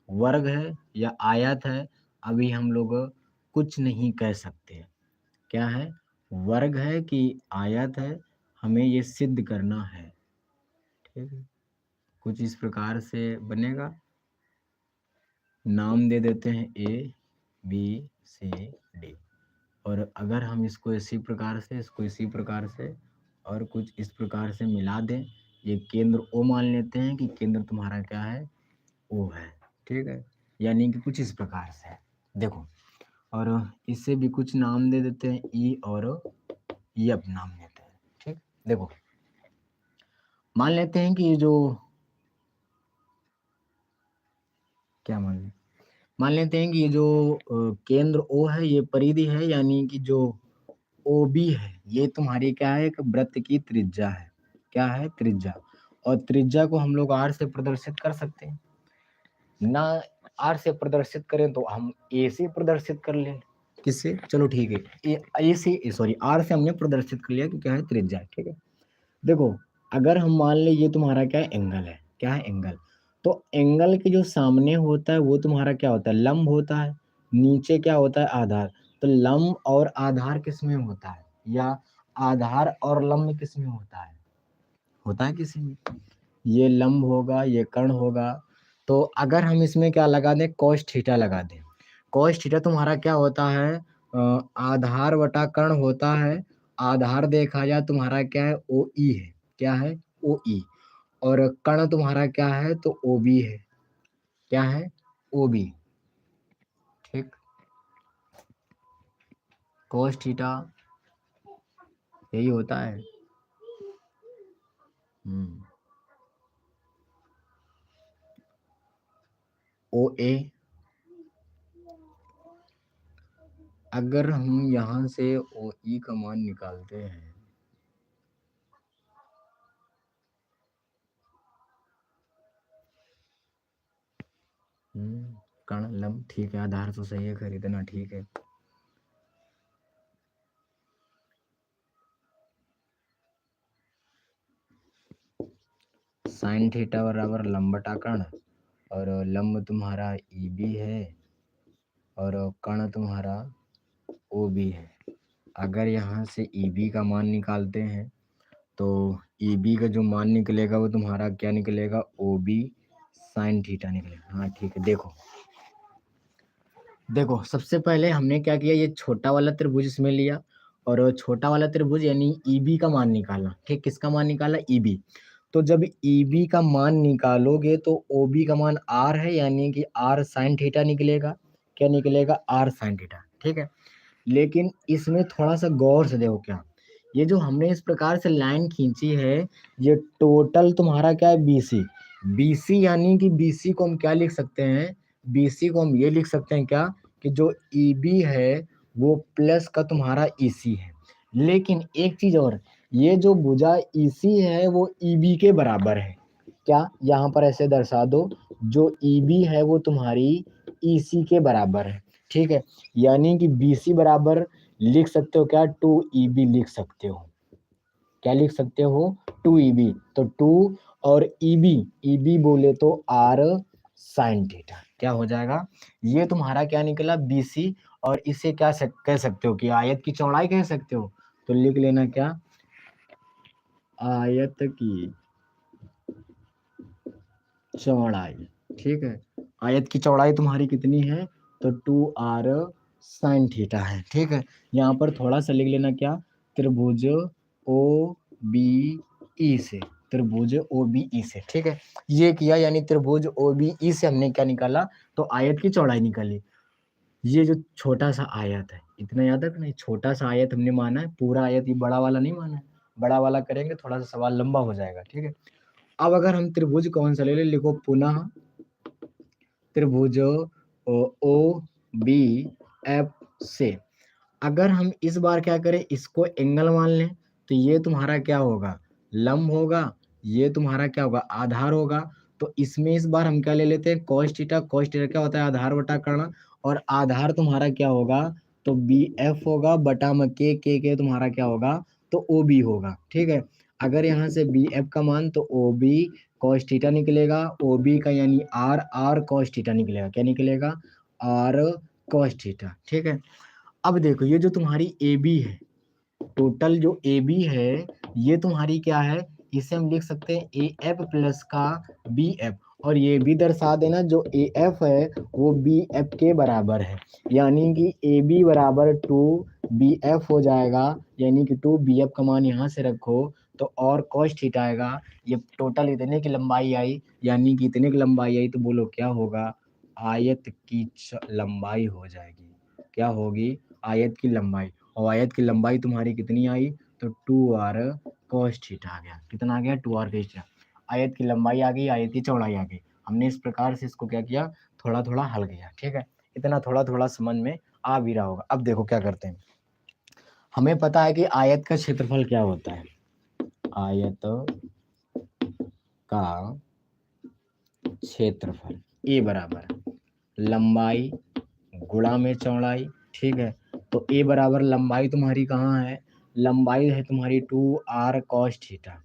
वर्ग है या आयत है, अभी हम लोग कुछ नहीं कह सकते। क्या है? वर्ग है कि आयत है, हमें ये सिद्ध करना है। ठीक है, कुछ इस प्रकार से बनेगा। नाम दे देते हैं ABCD, और अगर हम इसको इसी प्रकार से, इसको इसी प्रकार से, और कुछ इस प्रकार से मिला दें, ये केंद्र O मान लेते हैं कि केंद्र तुम्हारा क्या है? O है। ठीक है, यानी कि कुछ इस प्रकार से देखो, और इससे भी कुछ नाम दे देते हैं E और F नाम देते हैं। ठीक, देखो मान लेते हैं कि ये जो क्या मान लेते हैं कि ये जो केंद्र O है, ये परिधि है, यानी कि जो OB है, ये तुम्हारी क्या है? एक वृत्त की त्रिज्या है। क्या है? त्रिज्या। और त्रिज्या को हम लोग R से प्रदर्शित कर सकते हैं ना। R से प्रदर्शित करें तो हम A से प्रदर्शित कर लें। किससे? चलो ठीक है, A से, सॉरी, R से हमने प्रदर्शित कर लिया कि क्या है? त्रिज्या। ठीक है, देखो अगर हम मान ले ये तुम्हारा क्या है? एंगल है। क्या है? एंगल। तो एंगल के जो सामने होता है वो तुम्हारा क्या होता है? लंब होता है। नीचे क्या होता है? आधार। तो लंब और आधार किस में होता है? या आधार और लंब किस में होता है? होता है किसी में। ये लंब होगा, ये कर्ण होगा। तो अगर हम इसमें क्या लगा दें? cos थीटा लगा दें। cos थीटा तुम्हारा क्या होता है? आधार बटा कर्ण होता है। आधार देखा जाए तुम्हारा क्या है? OE है। क्या है? OE। और कर्ण तुम्हारा क्या है? तो OB है। क्या है? OB। ठीक, cos थीटा यही होता है। OA। अगर हम यहाँ से OE का मान निकालते हैं, कर्ण लंब, ठीक है, आधार तो सही है, खरीदना ठीक है। साइन थीटा बराबर लंब बटा कर्ण, और लंब तुम्हारा EB है, और कर्ण तुम्हारा OB है। अगर यहाँ से EB का मान निकालते हैं तो EB का जो मान निकलेगा वो तुम्हारा क्या निकलेगा? OB साइन थीटा निकलेगा। हाँ ठीक है, देखो देखो सबसे पहले हमने क्या किया? ये छोटा वाला त्रिभुज इसमें लिया, और छोटा वाला त्रिभुज यानी EB का मान निकाला। ठीक, किसका मान निकाला? EB। तो जब EB का मान निकालोगे तो OB का मान R है, यानी कि R sin थीटा निकलेगा। क्या निकलेगा? R sin theta. ठीक है, लेकिन इसमें थोड़ा सा गौर से देखो, क्या ये जो हमने इस प्रकार से लाइन खींची है, ये टोटल तुम्हारा क्या है? BC। BC यानी कि BC को हम क्या लिख सकते हैं? BC को हम ये लिख सकते हैं क्या, कि जो EB है वो प्लस का तुम्हारा EC है। लेकिन एक चीज और, ये जो भुजा EC है वो EB के बराबर है। क्या यहाँ पर ऐसे दर्शा दो, जो EB है वो तुम्हारी EC के बराबर है। ठीक है, यानी कि BC बराबर लिख सकते हो क्या? 2EB लिख सकते हो। क्या लिख सकते हो? 2EB। तो 2 और EB बोले तो R sin थीटा। क्या हो जाएगा? ये तुम्हारा क्या निकला? BC। और इसे क्या कह सकते हो कि आयत की चौड़ाई कह सकते हो। तो लिख लेना क्या? आयत की चौड़ाई। ठीक है, आयत की चौड़ाई तुम्हारी कितनी है? तो 2R sin थीटा है। ठीक है, यहाँ पर थोड़ा सा लिख लेना क्या? त्रिभुज OBE से, त्रिभुज OBE से। ठीक है, ये किया, यानी त्रिभुज OBE से हमने क्या निकाला? तो आयत की चौड़ाई निकाली। ये जो छोटा सा आयत है, इतना याद रखना, छोटा सा आयत हमने माना है, पूरा आयत ये बड़ा वाला नहीं माना है। बड़ा वाला करेंगे थोड़ा सा सवाल लंबा हो जाएगा। ठीक है, अब अगर हम त्रिभुज कौन सा ले ले, लिखो पुनः त्रिभुज OBF से। अगर हम इस बार क्या करें, इसको एंगल मान लें, तो ये तुम्हारा क्या होगा? लंब होगा। ये तुम्हारा क्या होगा? आधार होगा। तो इसमें इस बार हम क्या ले लेते हैं? cos theta. cos थीटा क्या होता है? आधार बटा कर्ण। और आधार तुम्हारा क्या होगा? तो BF होगा बटा में के तुम्हारा क्या होगा? तो OB होगा। ठीक है, अगर यहाँ से BF का मान, तो OB cos थीटा निकलेगा। OB का यानी R cos थीटा निकलेगा। क्या निकलेगा? R cos theta. ठीक है, अब देखो, ये जो तुम्हारी AB है, टोटल जो AB है, ये तुम्हारी क्या है? इसे हम लिख सकते हैं AF प्लस का BF। और ये भी दर्शा देना, जो AF है वो BF के बराबर है, यानी कि AB बराबर 2BF हो जाएगा। यानी कि 2BF का मान यहाँ से रखो, तो और cos थीटा आएगा। ये टोटल इतने की लंबाई आई, यानी कि इतने की लंबाई आई, तो बोलो क्या होगा? आयत की लंबाई हो जाएगी। क्या होगी? आयत की लंबाई। और आयत की लंबाई तुम्हारी कितनी आई? तो 2R cos थीटा आ गया। कितना आ गया? 2R cos theta. आयत की लंबाई आ गई, आयत की चौड़ाई आ गई। हमने इस प्रकार से इसको क्या किया? थोड़ा थोड़ा हल किया। ठीक है, इतना थोड़ा थोड़ा समझ में आ भी रहा होगा। अब देखो क्या करते हैं, हमें पता है कि आयत का क्षेत्रफल क्या होता है। आयत का क्षेत्रफल ए बराबर लंबाई गुणा में चौड़ाई। ठीक है, तो ए बराबर लंबाई तुम्हारी कहाँ है? लंबाई है तुम्हारी 2R cos थीटा।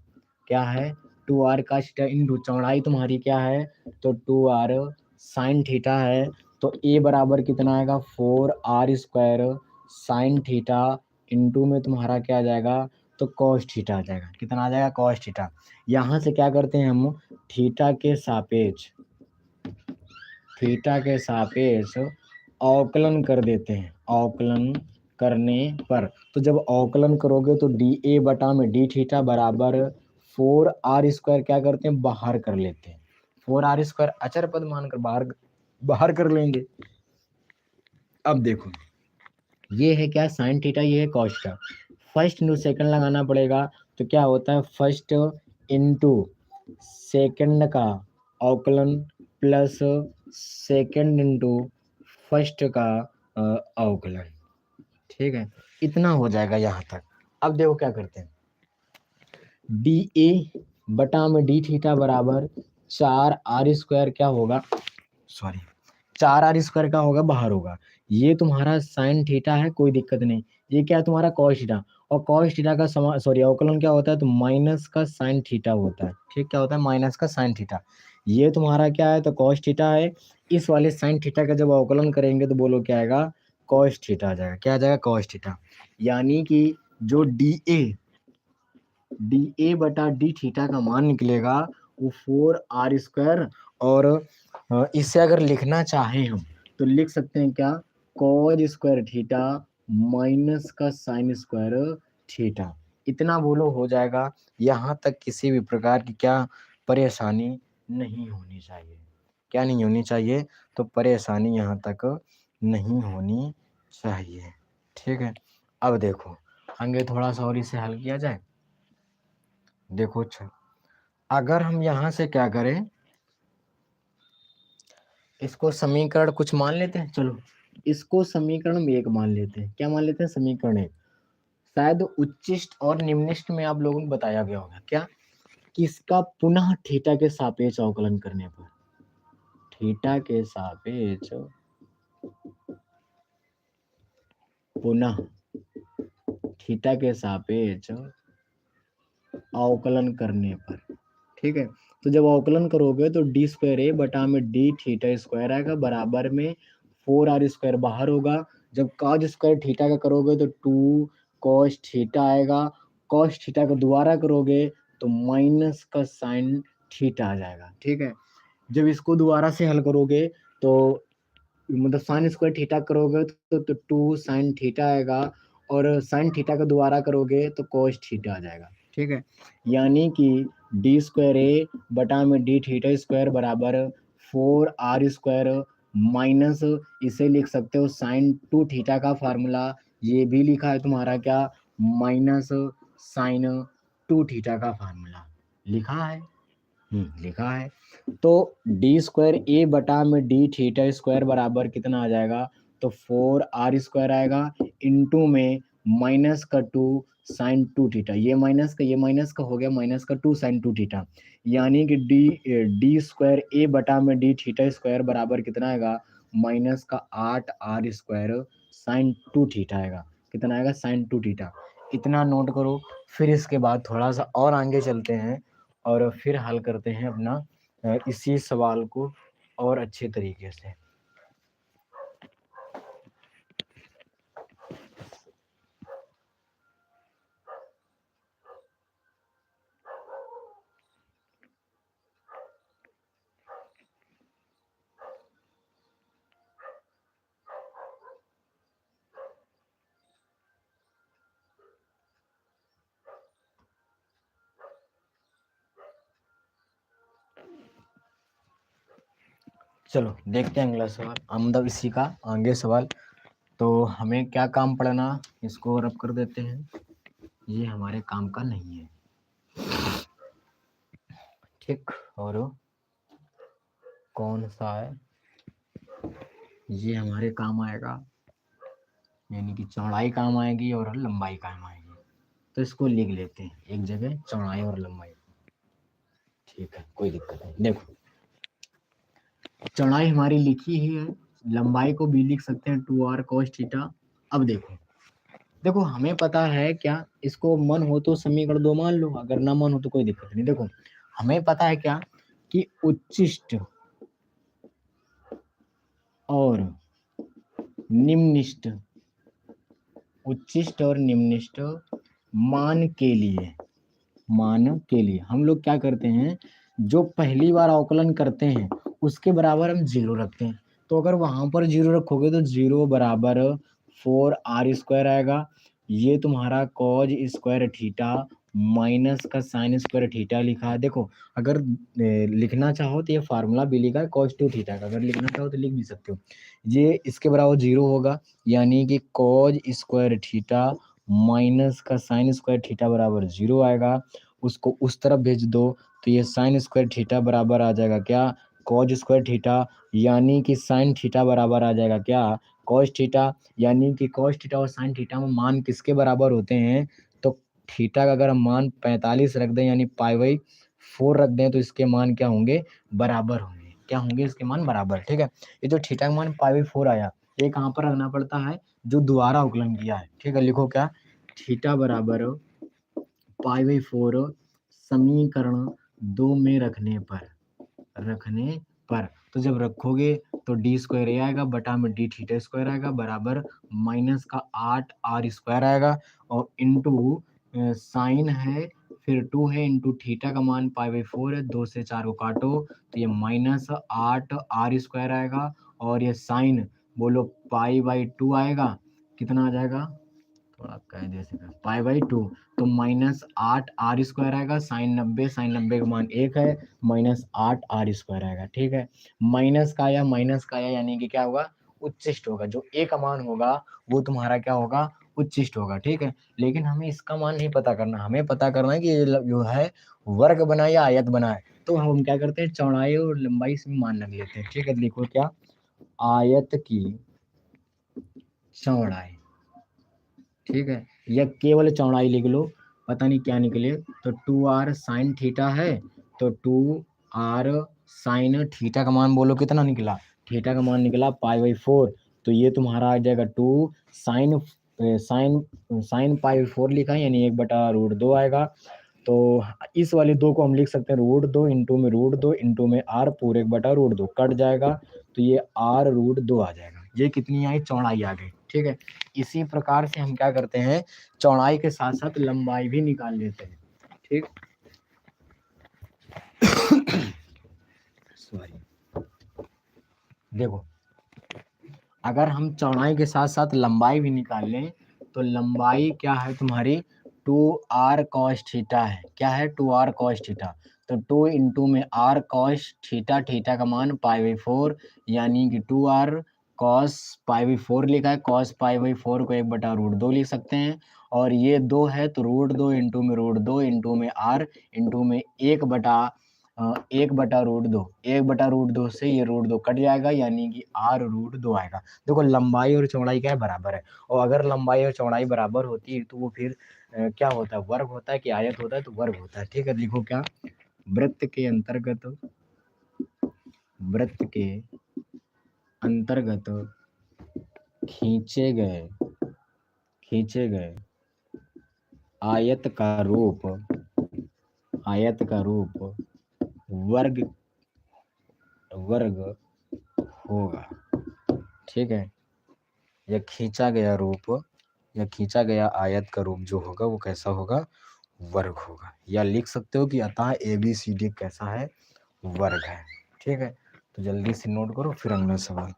क्या है? 2R cos थीटा इंटू चौड़ाई तुम्हारी क्या है? तो 2R sin थीटा है। तो ए बराबर कितना आएगा? 4R square sin theta into में तुम्हारा क्या आ जाएगा? तो cos थीटा आ जाएगा। कितना आ जाएगा? cos theta. यहाँ से क्या करते हैं हम? थीटा के सापेक्ष, थीटा के सापेक्ष अवकलन कर देते हैं। अवकलन करने पर, तो जब अवकलन करोगे तो DA बटा में D थीटा बराबर 4R स्क्वायर क्या करते हैं? बाहर कर लेते हैं। 4R स्क्वायर अचर पद मानकर बाहर कर लेंगे। अब देखो, ये है क्या? साइन थीटा, ये है cos theta. First into second लगाना पड़ेगा। तो क्या होता है? फर्स्ट इंटू सेकंड का अवकलन प्लस सेकंड इंटू फर्स्ट का अवकलन। ठीक है, इतना हो जाएगा यहाँ तक। अब देखो क्या करते हैं, DA बटा में D थीटा बराबर 4R स्क्वायर क्या होगा? सॉरी, 4R स्क्वायर का होगा, बाहर होगा। ये तुम्हारा साइन थीटा है, कोई दिक्कत नहीं। ये क्या है? तुम्हारा cos थीटा। और cos थीटा का अवकलन क्या होता है? तो माइनस का साइन थीटा होता है। ठीक, क्या होता है? माइनस का साइन थीटा। ये तुम्हारा क्या है? तो cos थीटा है। इस वाले साइन थीटा का जब अवकलन करेंगे तो बोलो क्या आएगा? cos थीटा आ जाएगा। क्या आ जाएगा? cos theta. यानी कि जो DA बटा D थीटा का मान निकलेगा वो 4R स्क्वायर। और इसे अगर लिखना चाहें हम, तो लिख सकते हैं क्या? cos स्क्वायर थीटा माइनस का साइन स्क्वायर थीटा। इतना बोलो हो जाएगा। यहाँ तक किसी भी प्रकार की क्या परेशानी नहीं होनी चाहिए। क्या नहीं होनी चाहिए? तो परेशानी यहाँ तक नहीं होनी चाहिए। ठीक है, अब देखो आगे थोड़ा सा और इसे हल किया जाए। देखो अच्छा, अगर हम यहाँ से क्या करें, इसको समीकरण कुछ मान लेते हैं। चलो इसको समीकरण में एक मान लेते हैं। क्या मान लेते हैं? समीकरण एक। शायद उच्चिष्ट और निम्निष्ट में आप लोगों को बताया गया होगा क्या, कि इसका पुनः थीटा के सापेक्ष अवकलन करने पर, थीटा के सापेक्ष पुनः थीटा के सापेक्ष अवकलन करने पर, ठीक है, तो जब अवकलन करोगे तो डी स्क्वायर ए बटा में डी थीटा स्क्वायर आएगा, बराबर में 4r स्क्वायर बाहर होगा। जब कॉज स्क्वायर थीटा का करोगे तो 2 कॉस थीटा आएगा। कॉस थीटा का दोबारा करोगे तो माइनस का साइन थीटा आ जाएगा। ठीक है, जब इसको दोबारा से हल करोगे तो मतलब साइन स्क्वायर थीटा करोगे तो 2 साइन थीटा आएगा, और साइन थीटा का दोबारा करोगे तो कोस थीटा आ जाएगा। ठीक है, यानी कि डी स्क्वायर ए बटा में डी थीटा स्क्वायर बराबर 4r स्क्वायर माइनस, इसे लिख सकते हो साइन 2 थीटा का फार्मूला, ये भी लिखा है तुम्हारा क्या, माइनस साइन 2 थीटा का फार्मूला लिखा है। लिखा है। तो डी स्क्वायर ए बटा में डी थीटा स्क्वायर बराबर कितना आ जाएगा, तो 4r स्क्वायर आएगा, इंटू में माइनस का 2 साइन 2 थीटा, ये माइनस का हो गया, माइनस का 2 साइन 2 थीटा, यानी कि डी स्क्वायर ए बटा में डी थीटा स्क्वायर बराबर कितना आएगा, माइनस का 8r स्क्वायर साइन 2 थीटा आएगा। कितना आएगा? Sign 2 theta. इतना नोट करो। फिर इसके बाद थोड़ा सा और आगे चलते हैं और फिर हल करते हैं अपना इसी सवाल को और अच्छे तरीके से। चलो देखते हैं अगला सवाल, मतलब इसी का आगे सवाल। तो हमें क्या काम पड़ना, इसको रब कर देते हैं, ये हमारे काम का नहीं है। ठीक, और कौन सा है, ये हमारे काम आएगा, यानी कि चौड़ाई काम आएगी और लंबाई काम आएगी। तो इसको लिख लेते हैं एक जगह, चौड़ाई और लंबाई। ठीक है, कोई दिक्कत नहीं। देखो चौड़ाई हमारी लिखी ही है, लंबाई को भी लिख सकते हैं 2r cos थीटा। अब देखो देखो हमें पता है क्या, इसको मन हो तो समीकरण 2 मान लो, अगर ना मन हो तो कोई दिक्कत नहीं। देखो हमें पता है क्या, कि उच्चिष्ट और निम्निष्ट, उच्चिष्ट और निम्निष्ट मान के लिए, मान के लिए हम लोग क्या करते हैं, जो पहली बार अवकलन करते हैं उसके बराबर हम 0 रखते हैं। तो अगर वहां पर 0 रखोगे तो 0 बराबर 4r स्क्वायर आएगा, ये तुम्हारा कॉज स्क्वायर थीटा माइनस का साइन स्क्वायर थीटा लिखा है। देखो अगर लिखना चाहो तो ये फार्मूला भी लिखा है cos 2 थीटा का, अगर लिखना चाहो तो लिख भी सकते हो। ये इसके बराबर 0 होगा, यानी कि कॉज स्क्वायर थीटा माइनस का साइन स्क्वायर थीटा बराबर 0 आएगा। उसको उस तरफ भेज दो तो ये साइन स्क्वायर थीटा बराबर आ जाएगा क्या, कॉज स्क्वायर थीटा, यानी कि साइन थीटा बराबर आ जाएगा क्या, कॉस थीटा। यानी कि कॉस थीटा और साइन थीटा में मान किसके बराबर होते हैं, तो थीटा का अगर हम मान 45 रख दें यानी π/4 रख दें तो इसके मान क्या होंगे, बराबर होंगे। क्या होंगे? इसके मान बराबर। ठीक है, ये जो थीटा का मान π/4 आया, ये कहाँ पर रखना पड़ता है, जो दोबारा अवकलन किया है। ठीक है, लिखो क्या, थीटा बराबर π/4 समीकरण 2 में रखने पर तो जब रखोगे तो डी स्क्वायर ए आएगा बटा में डी थीटा स्क्वायर आएगा, बराबर माइनस का 8r स्क्वायर आएगा, और इंटू साइन है, फिर 2 है, इंटू थीटा का मान π/4 है, 2 से 4 को काटो तो ये माइनस 8r स्क्वायर आएगा, और ये साइन बोलो π/2 आएगा, कितना आ जाएगा, थोड़ा कह दे सके पाई/2, तो -8r² आएगा। sin 90 का मान 1 है, -8r² आएगा। ठीक है, माइनस का आया यानी कि क्या होगा, उच्चिष्ट होगा। जो a का मान होगा वो तुम्हारा क्या होगा, उच्चिष्ट होगा। ठीक है, लेकिन हमें इसका मान नहीं पता करना, हमें पता करना है कि ये जो है वर्ग बना या आयत बना है। तो हम क्या करते हैं, चौड़ाई और लंबाई इसमें मान लग लेते हैं। ठीक है, लिखो क्या, आयत की चौड़ाई। ठीक है, या केवल चौड़ाई लिख लो, पता नहीं क्या निकले। तो 2r साइन थीटा है, तो 2r साइन थीटा का मान बोलो कितना निकला, थीटा का मान निकला पाई/4। तो ये तुम्हारा आ जाएगा 2 साइन साइन साइन पाई/4 लिखा है, यानी 1/√2 आएगा। तो इस वाले 2 को हम लिख सकते हैं √2 इंटू में √2 इंटू में r पूरे 1/√2 कट जाएगा, तो ये r√2 आ जाएगा। ये कितनी आई, चौड़ाई आ गई। ठीक है, इसी प्रकार से हम क्या करते हैं, चौड़ाई के साथ साथ लंबाई भी निकाल लेते हैं। ठीक सॉरी, देखो अगर हम चौड़ाई के साथ साथ लंबाई भी निकाल लें, तो लंबाई क्या है तुम्हारी, 2r cos थीटा है। क्या है, 2r cos थीटा। तो 2 इंटू में r cos थीटा, थीटा का मान पाई/4, यानी कि 2r cos पाई/4 लिखा है। cos पाई/4 को 1/√2 लिख सकते हैं, और ये 2 है तो √2 इंटू में √2 इंटू में r इंटू में 1/√2, 1/√2 से ये √2 कट जाएगा, यानी कि r√2 आएगा। देखो लंबाई और चौड़ाई क्या है, बराबर है। और अगर लंबाई और चौड़ाई बराबर होती है तो वो फिर क्या होता है, वर्ग होता है कि आयत होता है, तो वर्ग होता है। ठीक है, लिखो क्या, वृत्त के अंतर्गत, वृत्त के अंतर्गत खींचे गए आयत का रूप वर्ग होगा। ठीक है, यह खींचा गया रूप या खींचा गया आयत का रूप जो होगा वो कैसा होगा, वर्ग होगा। या लिख सकते हो कि अतः ABCD कैसा है, वर्ग है। ठीक है, तो जल्दी से नोट करो, फिर अगला सवाल।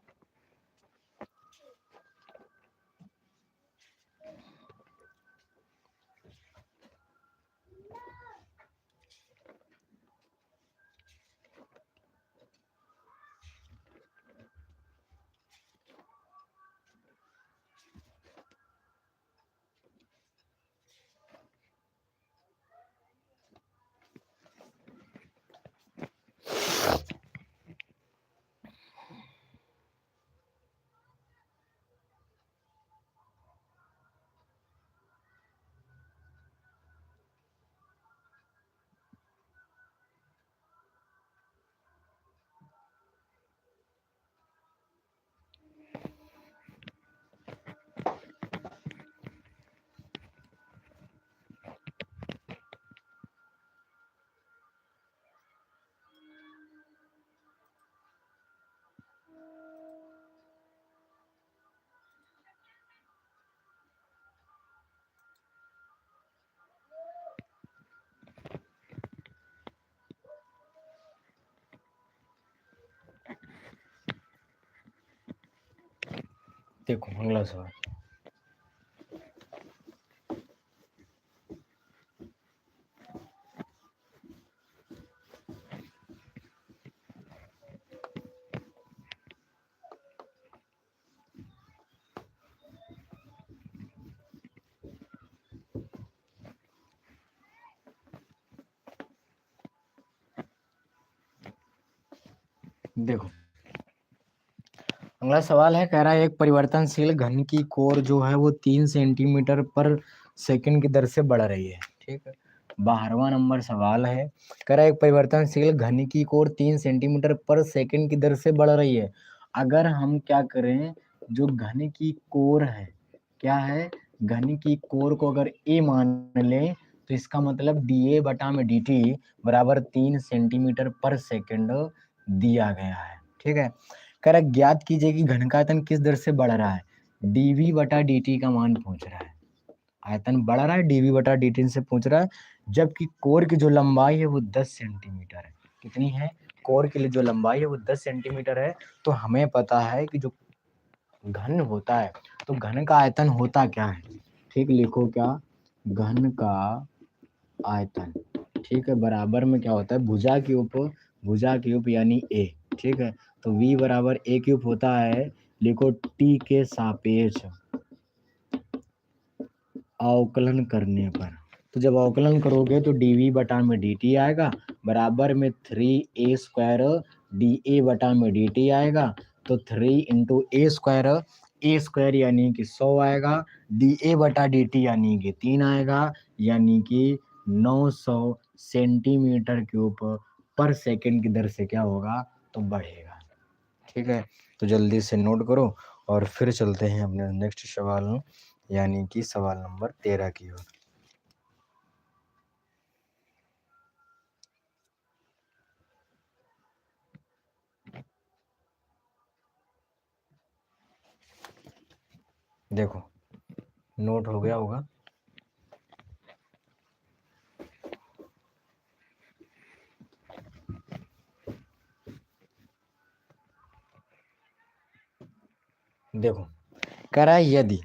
देखो अगला सवाल, देखो अगला सवाल है, कह रहा है एक परिवर्तनशील घन की कोर जो है वो 3 सेंटीमीटर पर सेकंड की दर से बढ़ रही है। ठीक है, 12वां नंबर सवाल है, कह रहा है एक परिवर्तनशील घन की कोर 3 सेंटीमीटर पर सेकंड की दर से बढ़ रही है। अगर हम क्या करें, जो घन की कोर है, क्या है, घन की कोर को अगर a मान लें, तो इसका मतलब dA/dt बराबर 3 सेंटीमीटर पर सेकंड दिया गया है। ठीक है, कह रहा है ज्ञात कीजिए कि घन का आयतन किस दर से बढ़ रहा है, dV/dt का मान पूछ रहा है। आयतन बढ़ रहा है, dV/dt से पूछ रहा है, जबकि कोर की जो लंबाई है वो 10 सेंटीमीटर है। कितनी है, कोर के लिए जो लंबाई है वो 10 सेंटीमीटर है। तो हमें पता है कि जो घन होता है, तो घन का आयतन होता क्या है। ठीक, लिखो क्या, घन का आयतन, ठीक है, बराबर में क्या होता है, भुजा क्यूब यानी ए, ठीक है, तो v बराबर ए क्यूब होता है, लिखो t के सापेक्ष अवकलन करने पर, तो जब अवकलन करोगे तो dv बटा में dt आएगा, बराबर में 3a स्क्वायर dA बटा में dt आएगा, तो 3 इंटू ए स्क्वायर यानी कि 100 आएगा, dA बटा dt यानी कि 3 आएगा, यानी कि 900 सेंटीमीटर क्यूब पर सेकंड की दर से क्या होगा, तो बढ़ेगा। ठीक है, तो जल्दी से नोट करो और फिर चलते हैं अपने नेक्स्ट सवाल, यानी कि सवाल नंबर 13 की ओर। देखो नोट हो गया होगा। देखो कह रहा है यदि,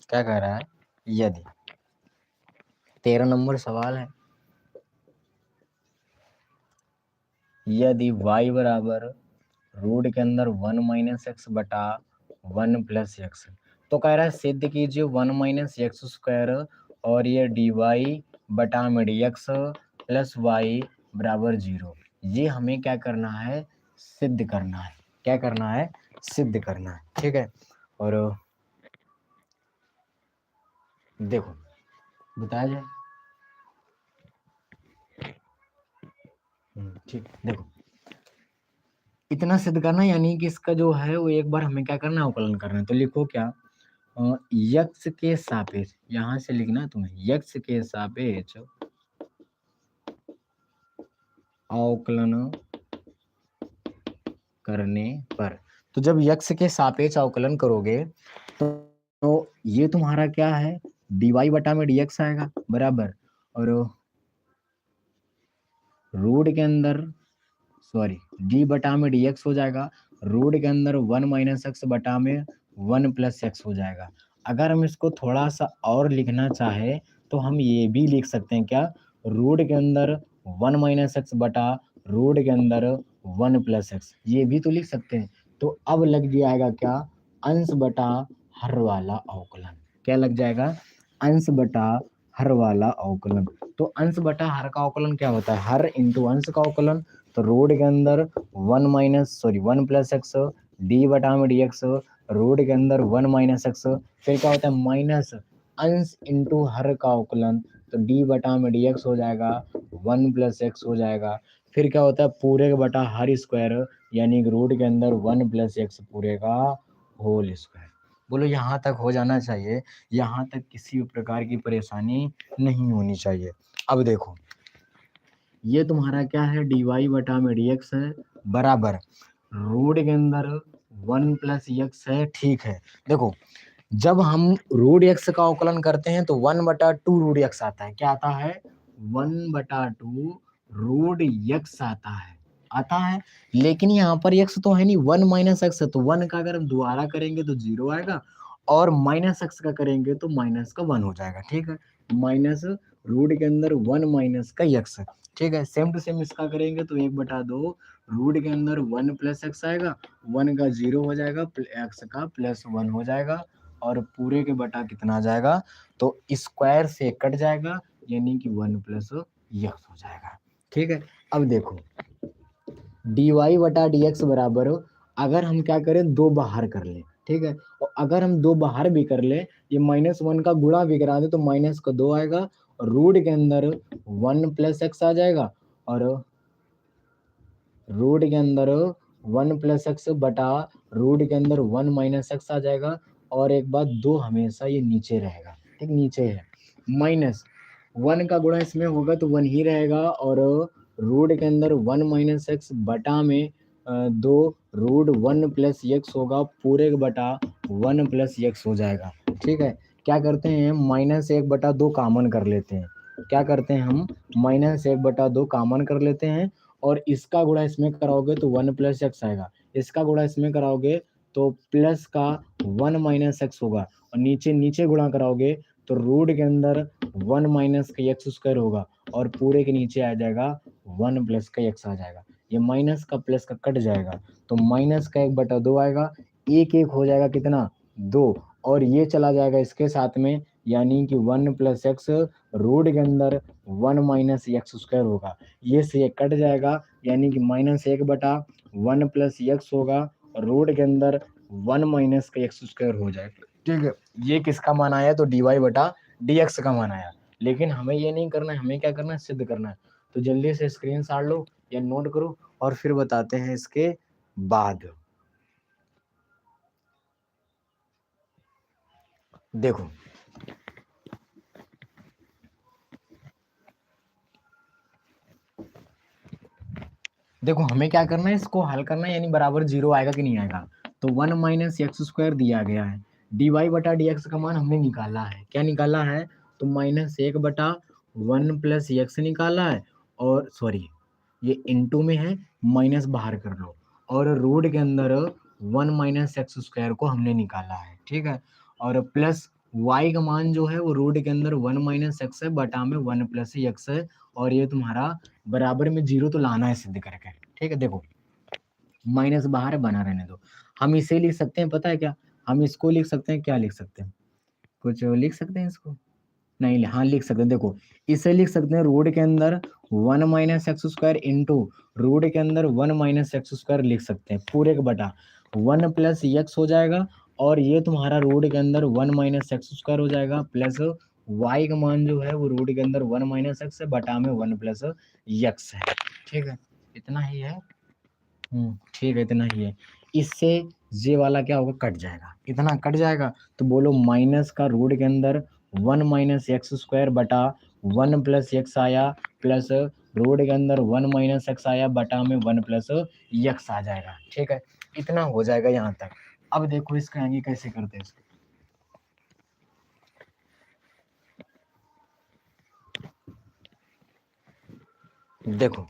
क्या कह रहा है, यदि 13 नंबर सवाल है, यदि y बराबर रूट के अंदर 1 माइनस एक्स बटा 1 प्लस एक्स, तो कह रहा है सिद्ध कीजिए 1 माइनस एक्स स्क्वायर और ये dy बटा में dx प्लस y बराबर 0, ये हमें क्या करना है, सिद्ध करना है। क्या करना है, सिद्ध करना है। ठीक है, और देखो बताया जाए। ठीक, देखो इतना सिद्ध करना, यानी कि इसका जो है वो एक बार हमें क्या करना है, अवकलन करना है। तो लिखो क्या, यक्ष के सापेक्ष, यहां से लिखना तुम्हें, यक्ष के सापेक्ष अवकलन करने पर, तो जब यक्ष के सापेक्ष अवकलन करोगे तो ये तुम्हारा क्या है, dy बटा में dx आएगा, बराबर, और रूट के अंदर d बटा में dx हो जाएगा, रूट के अंदर 1 माइनस एक्स बटा में 1 प्लस एक्स हो जाएगा। अगर हम इसको थोड़ा सा और लिखना चाहे तो हम ये भी लिख सकते हैं, क्या, रूट के अंदर 1 माइनस एक्स बटा रूट के अंदर 1 प्लस एक्स, ये भी तो लिख सकते हैं। तो अब लग जाएगा क्या, अंश बटा हर वाला अवकलन। क्या लग जाएगा, अंश बटा हर वाला अवकलन। तो अंश बटा हर का अवकलन क्या होता है, हर इंटू अंश का अवकलन। तो रूट के अंदर 1 प्लस एक्स डी बटा में डी एक्स, रूट के अंदर 1 माइनस एक्स, फिर क्या होता है माइनस अंश इंटू हर का अवकलन, तो डी बटा में डी एक्स हो जाएगा, 1 प्लस एक्स हो जाएगा। फिर क्या होता है पूरे का बटा हर स्क्वायर, यानी रूट के अंदर 1 प्लस एक्स पूरे का होल स्क्वायर। बोलो यहाँ तक हो जाना चाहिए, यहाँ तक किसी भी प्रकार की परेशानी नहीं होनी चाहिए। अब देखो ये तुम्हारा क्या है, dy बटा में dx है, बराबर रूट के अंदर 1 प्लस एक्स है। ठीक है, देखो जब हम रूट एक्स का अवकलन करते हैं तो 1 बटा 2 रूट एक्स आता है। क्या आता है, 1 बटा 2 रूट एक्स आता है, लेकिन यहाँ पर एक्स तो है नहीं, 1 माइनस एक्स है, तो 1 का अगर हम दोबारा करेंगे तो 0 आएगा, और माइनस एक्स का करेंगे तो माइनस का 1 हो जाएगा। ठीक है, माइनस रूट के अंदर 1 माइनस का एक्स। ठीक है, सेम टू सेम इसका करेंगे तो 1 बटा 2 रूट के अंदर 1 प्लस एक्स आएगा, 1 का 0 हो जाएगा, एक्स का प्लस 1 हो जाएगा, और पूरे के बटा कितना आ जाएगा, तो स्क्वायर से कट जाएगा, यानी कि 1 प्लस एक्स हो जाएगा। ठीक है, अब देखो dy बटा dx बराबर, अगर हम क्या करें, दो बाहर कर लें। ठीक है, और अगर हम दो बाहर भी कर ले, ये -1 का गुणा भी करा दे तो माइनस का 2 आएगा, और रूट के अंदर 1 प्लस एक्स आ जाएगा, और रूट के अंदर 1 प्लस एक्स बटा रूट के अंदर 1 माइनस एक्स आ जाएगा, और एक बात, 2 हमेशा ये नीचे रहेगा। ठीक, नीचे है, -1 का गुणा इसमें होगा तो 1 ही रहेगा, और रूट के अंदर 1 माइनस एक्स बटा में 2 रूट 1 प्लस एक्स होगा, पूरे का बटा 1 प्लस एक्स हो जाएगा। ठीक है, क्या करते हैं, -1 बटा 2 कामन कर लेते हैं। क्या करते हैं हम, -1 बटा 2 कामन कर लेते हैं, और इसका गुणा इसमें कराओगे तो 1 प्लस एक्स आएगा, इसका गुणा इसमें कराओगे तो प्लस का 1 माइनस एक्स होगा, और नीचे नीचे गुणा कराओगे तो रूट के अंदर 1 माइनस का एक्स स्क्वायर होगा और पूरे के नीचे आ जाएगा 1 प्लस का एक्स आ जाएगा। ये माइनस का प्लस का कट जाएगा तो माइनस का 1/2 आएगा, एक एक हो जाएगा कितना 2, और ये चला जाएगा इसके साथ में, यानी कि 1 प्लस एक्स रूट के अंदर 1 माइनस एक्स स्क्वायर होगा। ये से कट जाएगा यानी कि -1/1 प्लस एक्स होगा और रूट के अंदर 1 माइनस का एक्स स्क्वायर हो जाएगा। ठीक है, ये किसका मान आया? तो dy/dx का मान आया। लेकिन हमें ये नहीं करना है, हमें क्या करना है? सिद्ध करना है। तो जल्दी से स्क्रीनशॉट लो या नोट करो और फिर बताते हैं इसके बाद। देखो देखो हमें क्या करना है, इसको हल करना है, यानी बराबर 0 आएगा कि नहीं आएगा। तो 1 माइनस एक्स स्क्वायर दिया गया है, dy/dx का मान हमने निकाला है। क्या निकाला है? तो -1/1 प्लस एक्स निकाला है, और सॉरी ये इनटू में है, माइनस बाहर कर लो, और रूट के अंदर 1 माइनस एक्स स्क्वायर को हमने निकाला है। ठीक है, और प्लस y का मान जो है वो रूट के अंदर 1 माइनस एक्स है बटा में 1 प्लस एक्स है, और ये तुम्हारा बराबर में 0 तो लाना है सिद्ध करके। ठीक है, देखो माइनस बाहर है, बना रहने दो। हम इसे लिख सकते हैं, पता है क्या? हम इसको लिख सकते हैं, क्या लिख सकते हैं? कुछ लिख सकते हैं इसको? नहीं, हाँ लिख सकते हैं। देखो इसे लिख सकते हैं रूट के अंदर 1 minus x square into root के अंदर 1 माइनस एक्स स्क्वायर लिख सकते हैं, पूरे का बटा 1 प्लस एक्स हो जाएगा, और ये तुम्हारा रूट के अंदर 1 माइनस एक्स स्क्वायर हो जाएगा, प्लस y का मान जो है वो रूट के अंदर 1 माइनस एक्स है बटा में 1 प्लस एक्स है। ठीक है, इतना ही है। ठीक है, इतना ही है। इससे ये वाला क्या होगा? कट जाएगा, इतना कट जाएगा। तो बोलो माइनस का रूट के अंदर 1 माइनस एक्स स्क्वायर बटा 1 प्लस एक्स आया, प्लस रूट के अंदर 1 माइनस एक्स आया बटा में 1 प्लस एक्स आ जाएगा। ठीक है, इतना हो जाएगा यहाँ तक। अब देखो इसका आगे कैसे करते हैं इसको। देखो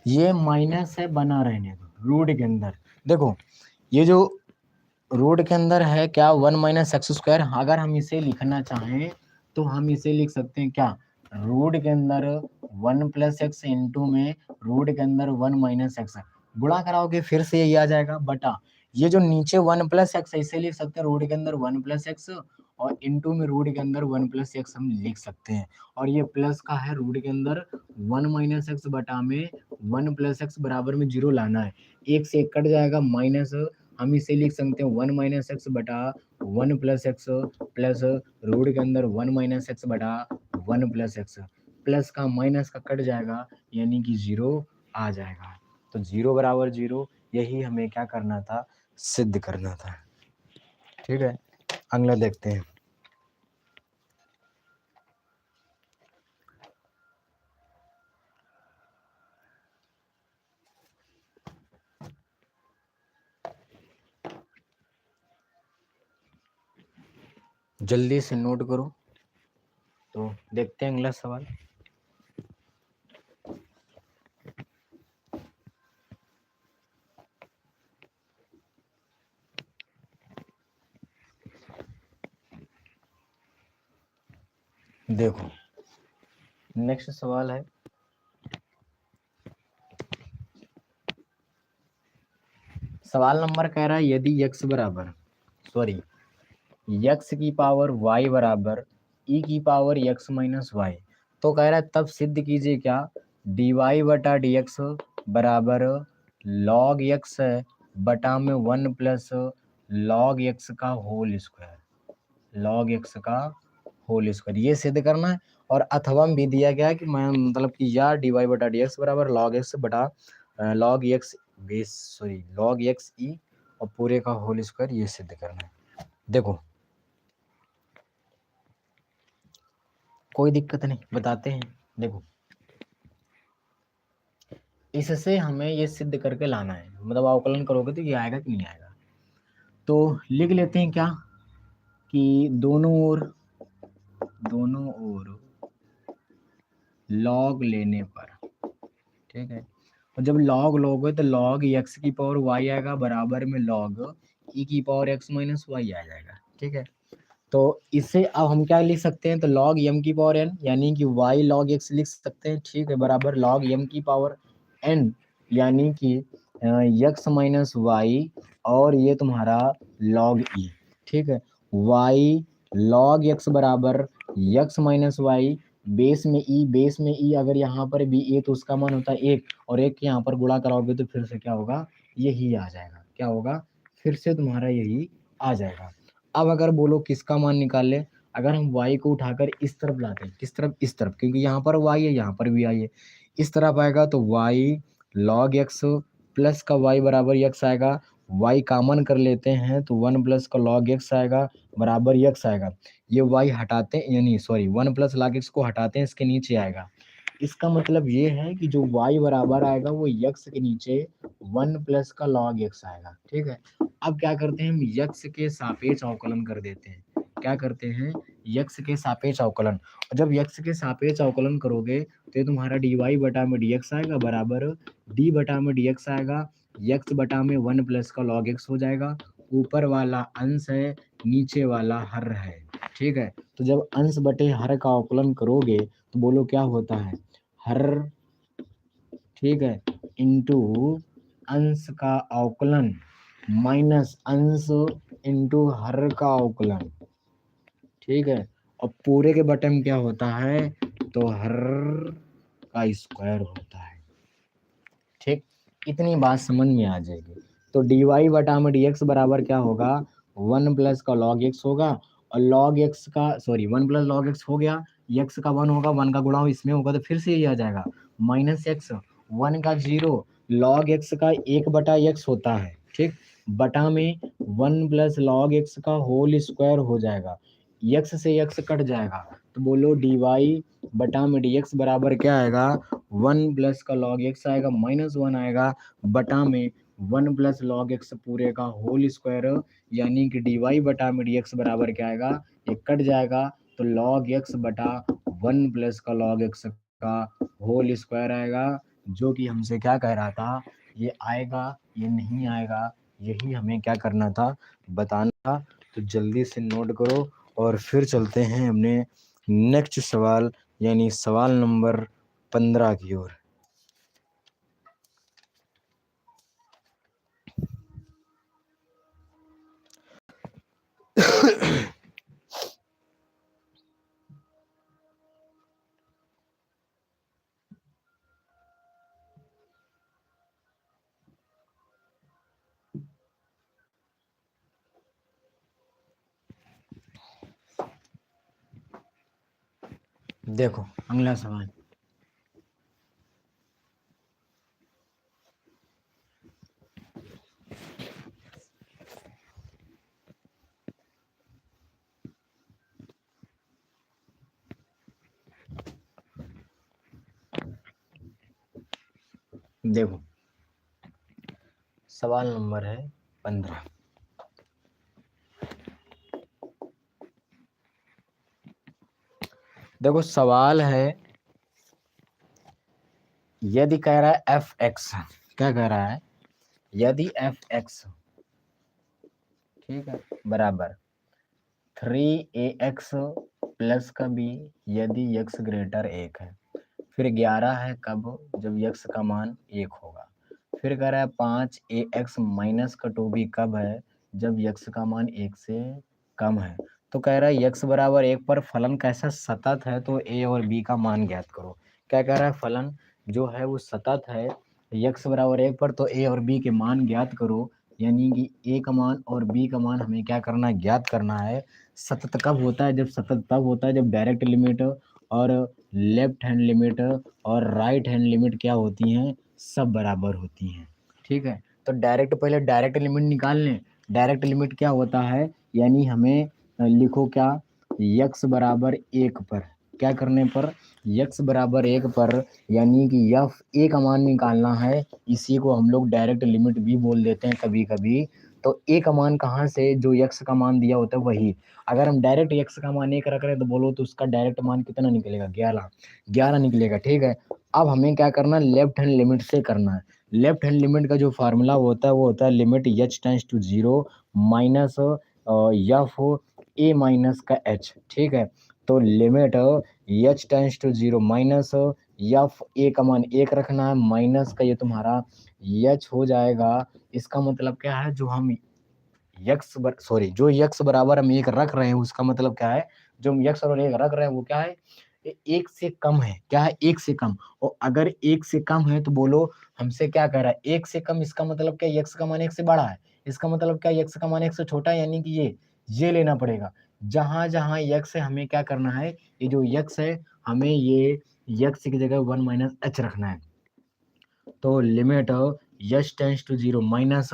ये माइनस है, बना रहने दो रूट के अंदर। देखो ये जो रूट के अंदर है क्या, 1 माइनस एक्स स्क्वायर। अगर हम इसे लिखना चाहें तो हम इसे लिख सकते हैं क्या, रूट के अंदर 1 प्लस एक्स इंटू में रूट के अंदर 1 माइनस एक्स। गुणा कराओगे फिर से यही आ जाएगा बटा, ये जो नीचे 1 प्लस एक्स है इसे लिख सकते हैं रूट के अंदर 1 प्लस एक्स, और इंटू में रूट के अंदर 1 प्लस एक्स हम लिख सकते हैं, और ये प्लस का है रूट के अंदर 1 माइनस एक्स बटा में 1 प्लस एक्स बराबर में 0 लाना है। एक से एक कट जाएगा, माइनस हम इसे लिख सकते हैं 1 माइनस एक्स बटा 1 प्लस एक्स, प्लस रूट के अंदर 1 माइनस एक्स बटा 1 प्लस एक्स, प्लस का माइनस का कट जाएगा यानी कि 0 आ जाएगा। तो 0 बराबर 0, यही हमें क्या करना था? सिद्ध करना था। ठीक है, अगला देखते हैं। जल्दी से नोट करो। तो देखते हैं अगला सवाल। देखो नेक्स्ट सवाल है, सवाल नंबर कह रहा है यदि x बराबर सॉरी x की पावर y बराबर e की पावर x माइनस वाई, तो कह रहा है तब सिद्ध कीजिए क्या, dy/dx बराबर log x बटा में 1 प्लस log x का होल स्क्वायर, log x का होल स्क्वायर, ये सिद्ध करना है। और अथवा भी दिया गया है कि मैं मतलब कि या dy/dx बराबर log x बटा log x base sorry log x e और पूरे का होल स्क्वायर, ये सिद्ध करना है। देखो कोई दिक्कत नहीं, बताते हैं। देखो इससे हमें ये सिद्ध करके लाना है, मतलब अवकलन करोगे तो ये आएगा कि नहीं आएगा। तो लिख लेते हैं क्या, कि दोनों ओर लॉग लेने पर, ठीक है, और जब लॉग लोगे तो लॉग एक्स की पावर वाई आएगा बराबर में लॉग ई की पावर एक्स माइनस वाई आ जाएगा। ठीक है, तो इसे अब हम क्या लिख सकते हैं, तो log m की पावर n यानी कि y log x लिख सकते हैं, ठीक है, बराबर log m की पावर n यानी कि x माइनस वाई और ये तुम्हारा log e, ठीक है, y log x बराबर x माइनस वाई बेस में e अगर यहाँ पर भी ए तो उसका मान होता है 1 और 1 यहाँ पर गुणा कराओगे तो फिर से क्या होगा, यही आ जाएगा, क्या होगा, फिर से तुम्हारा यही आ जाएगा। अब अगर बोलो किसका मान निकाल ले, अगर हम y को उठाकर इस तरफ लाते हैं, किस तरफ, इस तरफ, क्योंकि यहाँ पर y है यहाँ पर भी y है, इस तरफ आएगा तो y log x प्लस का y बराबर x आएगा, y कॉमन कर लेते हैं तो 1 प्लस का log x आएगा बराबर x आएगा, ये y हटाते हैं यानी सॉरी 1 प्लस log x को हटाते हैं, इसके नीचे आएगा, इसका मतलब ये है कि जो y बराबर आएगा वो x के नीचे 1 प्लस का log x आएगा, ठीक है। अब क्या करते हैं, हम x के सापेक्ष अवकलन कर देते हैं, क्या करते हैं, x के सापेक्ष अवकलन, और जब x के सापेक्ष अवकलन करोगे तो ये तुम्हारा dy बटा में dx आएगा बराबर d बटा में dx आएगा, x बटा में 1 प्लस का log x हो जाएगा, ऊपर वाला अंश है नीचे वाला हर है, ठीक है। तो जब अंश बटे हर का अवकलन करोगे तो बोलो क्या होता है, हर, ठीक है, इंटू अंश का अवकलन माइनस अंश इंटू हर का अवकलन, ठीक है, और पूरे के बटे में क्या होता है, तो हर का स्क्वायर होता है, ठीक, इतनी बात समझ में आ जाएगी। तो dy बटा में dx बराबर क्या होगा, 1 प्लस का log x होगा, और log x का सॉरी 1 प्लस log x हो गया, x का 1 होगा, 1 का गुणा इसमें होगा तो फिर से यही आ जाएगा, माइनस x, 1 का 0, log x का 1 बटा x होता है, ठीक, बटा में 1 प्लस log x का होल स्क्वायर हो जाएगा, x से x कट जाएगा, तो बोलो dy बटा में dx बराबर क्या आएगा, 1 प्लस का log x आएगा माइनस 1 आएगा बटा में 1 प्लस log x पूरे का होल स्क्वायर, यानी कि dy बटा में dx बराबर क्या आएगा, ये कट जाएगा तो log x बटा 1 प्लस का log x का होल स्क्वायर आएगा, जो कि हमसे क्या कह रहा था, ये आएगा ये नहीं आएगा, यही हमें क्या करना था, बताना था। तो जल्दी से नोट करो और फिर चलते हैं हमने नेक्स्ट सवाल यानी सवाल नंबर 15 की ओर। देखो अगला सवाल, देखो सवाल नंबर है 15। देखो सवाल है, यदि कह रहा है एफ एक्स, क्या कह रहा है, यदि एफ एक्स, ठीक है, बराबर 3ax प्लस का बी यदि x ग्रेटर 1 है, फिर 11 है कब, जब x का मान 1 होगा, फिर कह रहा है 5ax माइनस का 2b कब है, जब x का मान 1 से कम है। तो कह रहा है x बराबर 1 पर फलन कैसा सतत है, तो a और b का मान ज्ञात करो। क्या कह रहा है, फलन जो है वो सतत है, x बराबर 1 पर तो a और b के मान ज्ञात करो, यानी कि a का मान और b का मान हमें क्या करना है, ज्ञात करना है। सतत कब होता है, जब सतत तब होता है जब डायरेक्ट लिमिट और लेफ्ट हैंड लिमिट और राइट हैंड लिमिट क्या होती हैं, सब बराबर होती हैं, ठीक है। तो डायरेक्ट, पहले डायरेक्ट लिमिट निकाल लें, डायरेक्ट लिमिट क्या होता है, यानी हमें लिखो क्या, x बराबर 1 पर, क्या करने पर, x बराबर 1 पर, यानी कि यफ ए का मान निकालना है, इसी को हम लोग डायरेक्ट लिमिट भी बोल देते हैं कभी कभी। तो ए का मान कहाँ से, जो x का मान दिया होता है वही, अगर हम डायरेक्ट x का मान 1 रख रहे हैं तो बोलो तो उसका डायरेक्ट मान कितना निकलेगा, 11 निकलेगा, ठीक है। अब हमें क्या करना है, लेफ्ट हैंड लिमिट से करना है। लेफ्ट हैंड लिमिट का जो फार्मूला होता है वो होता है limit h tends to 0 minus F A minus का एच, ठीक है। तो limit H tends to 0 minus F A का मान 1 रखना है, माइनस का ये तुम्हारा एच हो जाएगा। इसका मतलब क्या है, जो हम जो यक्स बराबर हम 1 रख रहे हैं उसका मतलब क्या है, जो हम यक्स और 1 रख रहे हैं वो क्या है, 1 से कम है। क्या है, 1 से कम। और अगर 1 से कम है तो बोलो हमसे क्या कह रहा है, 1 से कम, इसका मतलब क्या, यक्स का मान 1 से बड़ा है। इसका मतलब क्या, यक्स का मान 1 से छोटा है, यानी कि ये लेना पड़ेगा। जहां जहां यक्स है हमें क्या करना है, ये जो यक्स है हमें ये यक्स की जगह 1 माइनस एच रखना है। तो limit H tends to 0 minus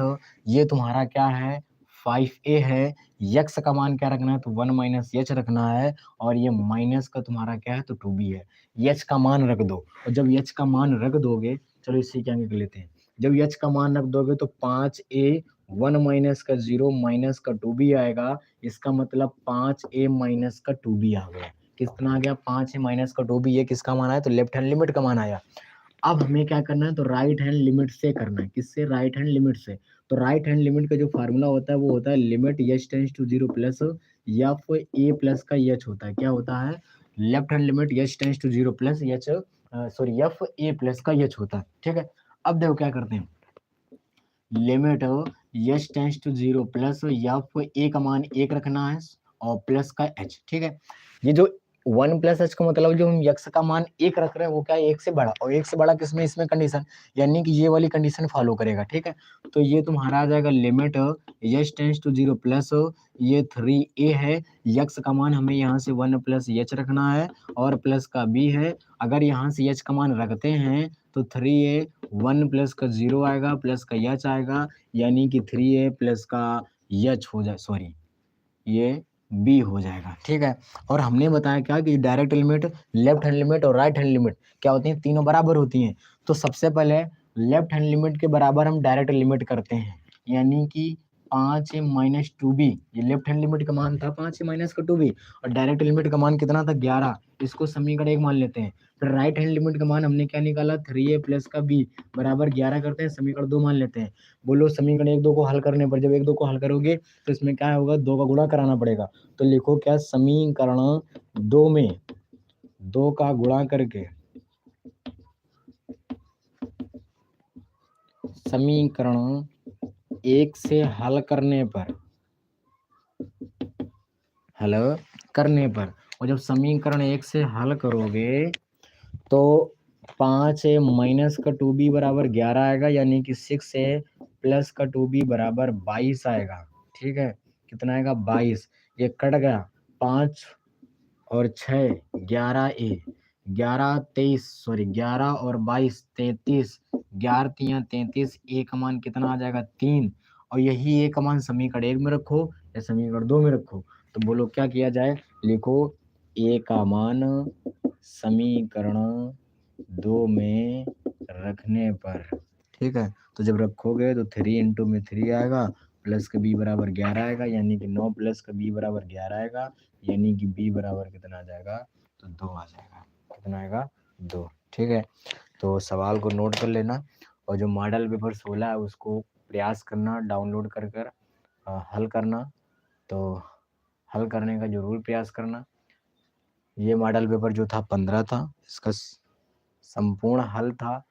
ये तुम्हारा क्या है 5a है। यक्स का मान क्या रखना है, तो 1 माइनस एच रखना है। और ये माइनस का तुम्हारा क्या है, तो 2b है। एच का मान रख दो, और जब एच का मान रख दोगे, चलो इससे क्या निकल लेते हैं। जब एच का मान रख दोगे तो 5a 1 माइनस का 0 माइनस का 2b आएगा। इसका मतलब 5a माइनस का 2b आ गया। कितना आ गया, 5a माइनस का 2b। ये किसका मान आया, तो लेफ्ट हैंड लिमिट का मान आया। अब हमें क्या करना है, तो राइट हैंड लिमिट से करना है। किससे, राइट हैंड लिमिट से। तो राइट हैंड लिमिट का जो फार्मूला होता है वो होता है limit H tends to 0 plus F A plus का एच होता है। क्या होता है, left hand limit H tends to 0 plus H sorry F A plus का एच होता है, ठीक है। अब देखो क्या करते हैं, limit H tends to 0 plus F A का मान 1 रखना है और प्लस का एच, ठीक है। ये जो 1 प्लस एच का मतलब जो हम यक्स का मान 1 रख रहे हैं वो क्या है, 1 से बड़ा। और 1 से बड़ा किसमें, इसमें कंडीशन, यानी कि ये वाली कंडीशन फॉलो करेगा, ठीक है। तो ये तुम्हारा आ जाएगा limit H tends to 0 plus ये 3a है। यक्स का मान हमें यहाँ से 1 प्लस एच रखना है और प्लस का b है। अगर यहाँ से एच का मान रखते हैं तो 3a 1 प्लस का 0 आएगा, प्लस का एच आएगा, यानी कि 3a प्लस का एच हो जाए, सॉरी ये बी हो जाएगा, ठीक है। और हमने बताया क्या कि direct limit, left hand limit और राइट हैंड लिमिट क्या होती हैं, तीनों बराबर होती हैं। तो सबसे पहले लेफ्ट हैंड लिमिट के बराबर हम डायरेक्ट लिमिट करते हैं, यानी कि 5a माइनस 2b। ये लेफ्ट हैंड लिमिट का मान था 5a माइनस का 2b, और डायरेक्ट लिमिट का मान कितना था 11। इसको समीकरण 1 मान लेते हैं। फिर राइट हैंड लिमिट का मान हमने क्या निकाला, 3a प्लस का b बराबर 11 करते हैं, समीकरण 2 मान लेते हैं। बोलो समीकरण 1 2 को हल करने पर, जब 1 2 को हल करोगे तो इसमें क्या होगा, 2 का गुणा कराना पड़ेगा। तो लिखो क्या, समीकरण 2 में 2 का गुणा करके, समीकरण 1 से हल करने पर, और जब समीकरण 1 से हल करोगे तो 5a माइनस का 2b बराबर 11 आएगा, यानी कि 6a प्लस का 2b बराबर 22 आएगा, ठीक है। कितना आएगा, 22। ये कट गया, 5 और 6 11a, 11 23, सॉरी 11 और 22 33, 11 तियां 33, ए का मान कितना आ जाएगा 3। और यही ए का मान समीकरण 1 में रखो या समीकरण 2 में रखो। तो बोलो क्या किया जाए, लिखो ए का मान समीकरण 2 में रखने पर, ठीक है। तो जब रखोगे तो 3 इंटू में 3 आएगा, प्लस का b बराबर 11 आएगा, यानी कि 9 प्लस का b बराबर 11 आएगा, यानी कि b बराबर कितना आ जाएगा, तो 2 आ जाएगा। कितना आएगा, 2, ठीक है। तो सवाल को नोट कर लेना, और जो मॉडल पेपर 16 है उसको प्रयास करना, डाउनलोड कर कर हल करना। तो हल करने का जरूर प्रयास करना। ये मॉडल पेपर जो था 15 था, इसका संपूर्ण हल था,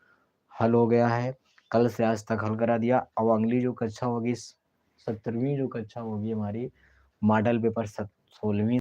हल हो गया है। कल से आज तक हल करा दिया। अब अगली जो कक्षा होगी 17वीं जो कक्षा होगी हमारी, मॉडल पेपर 16वीं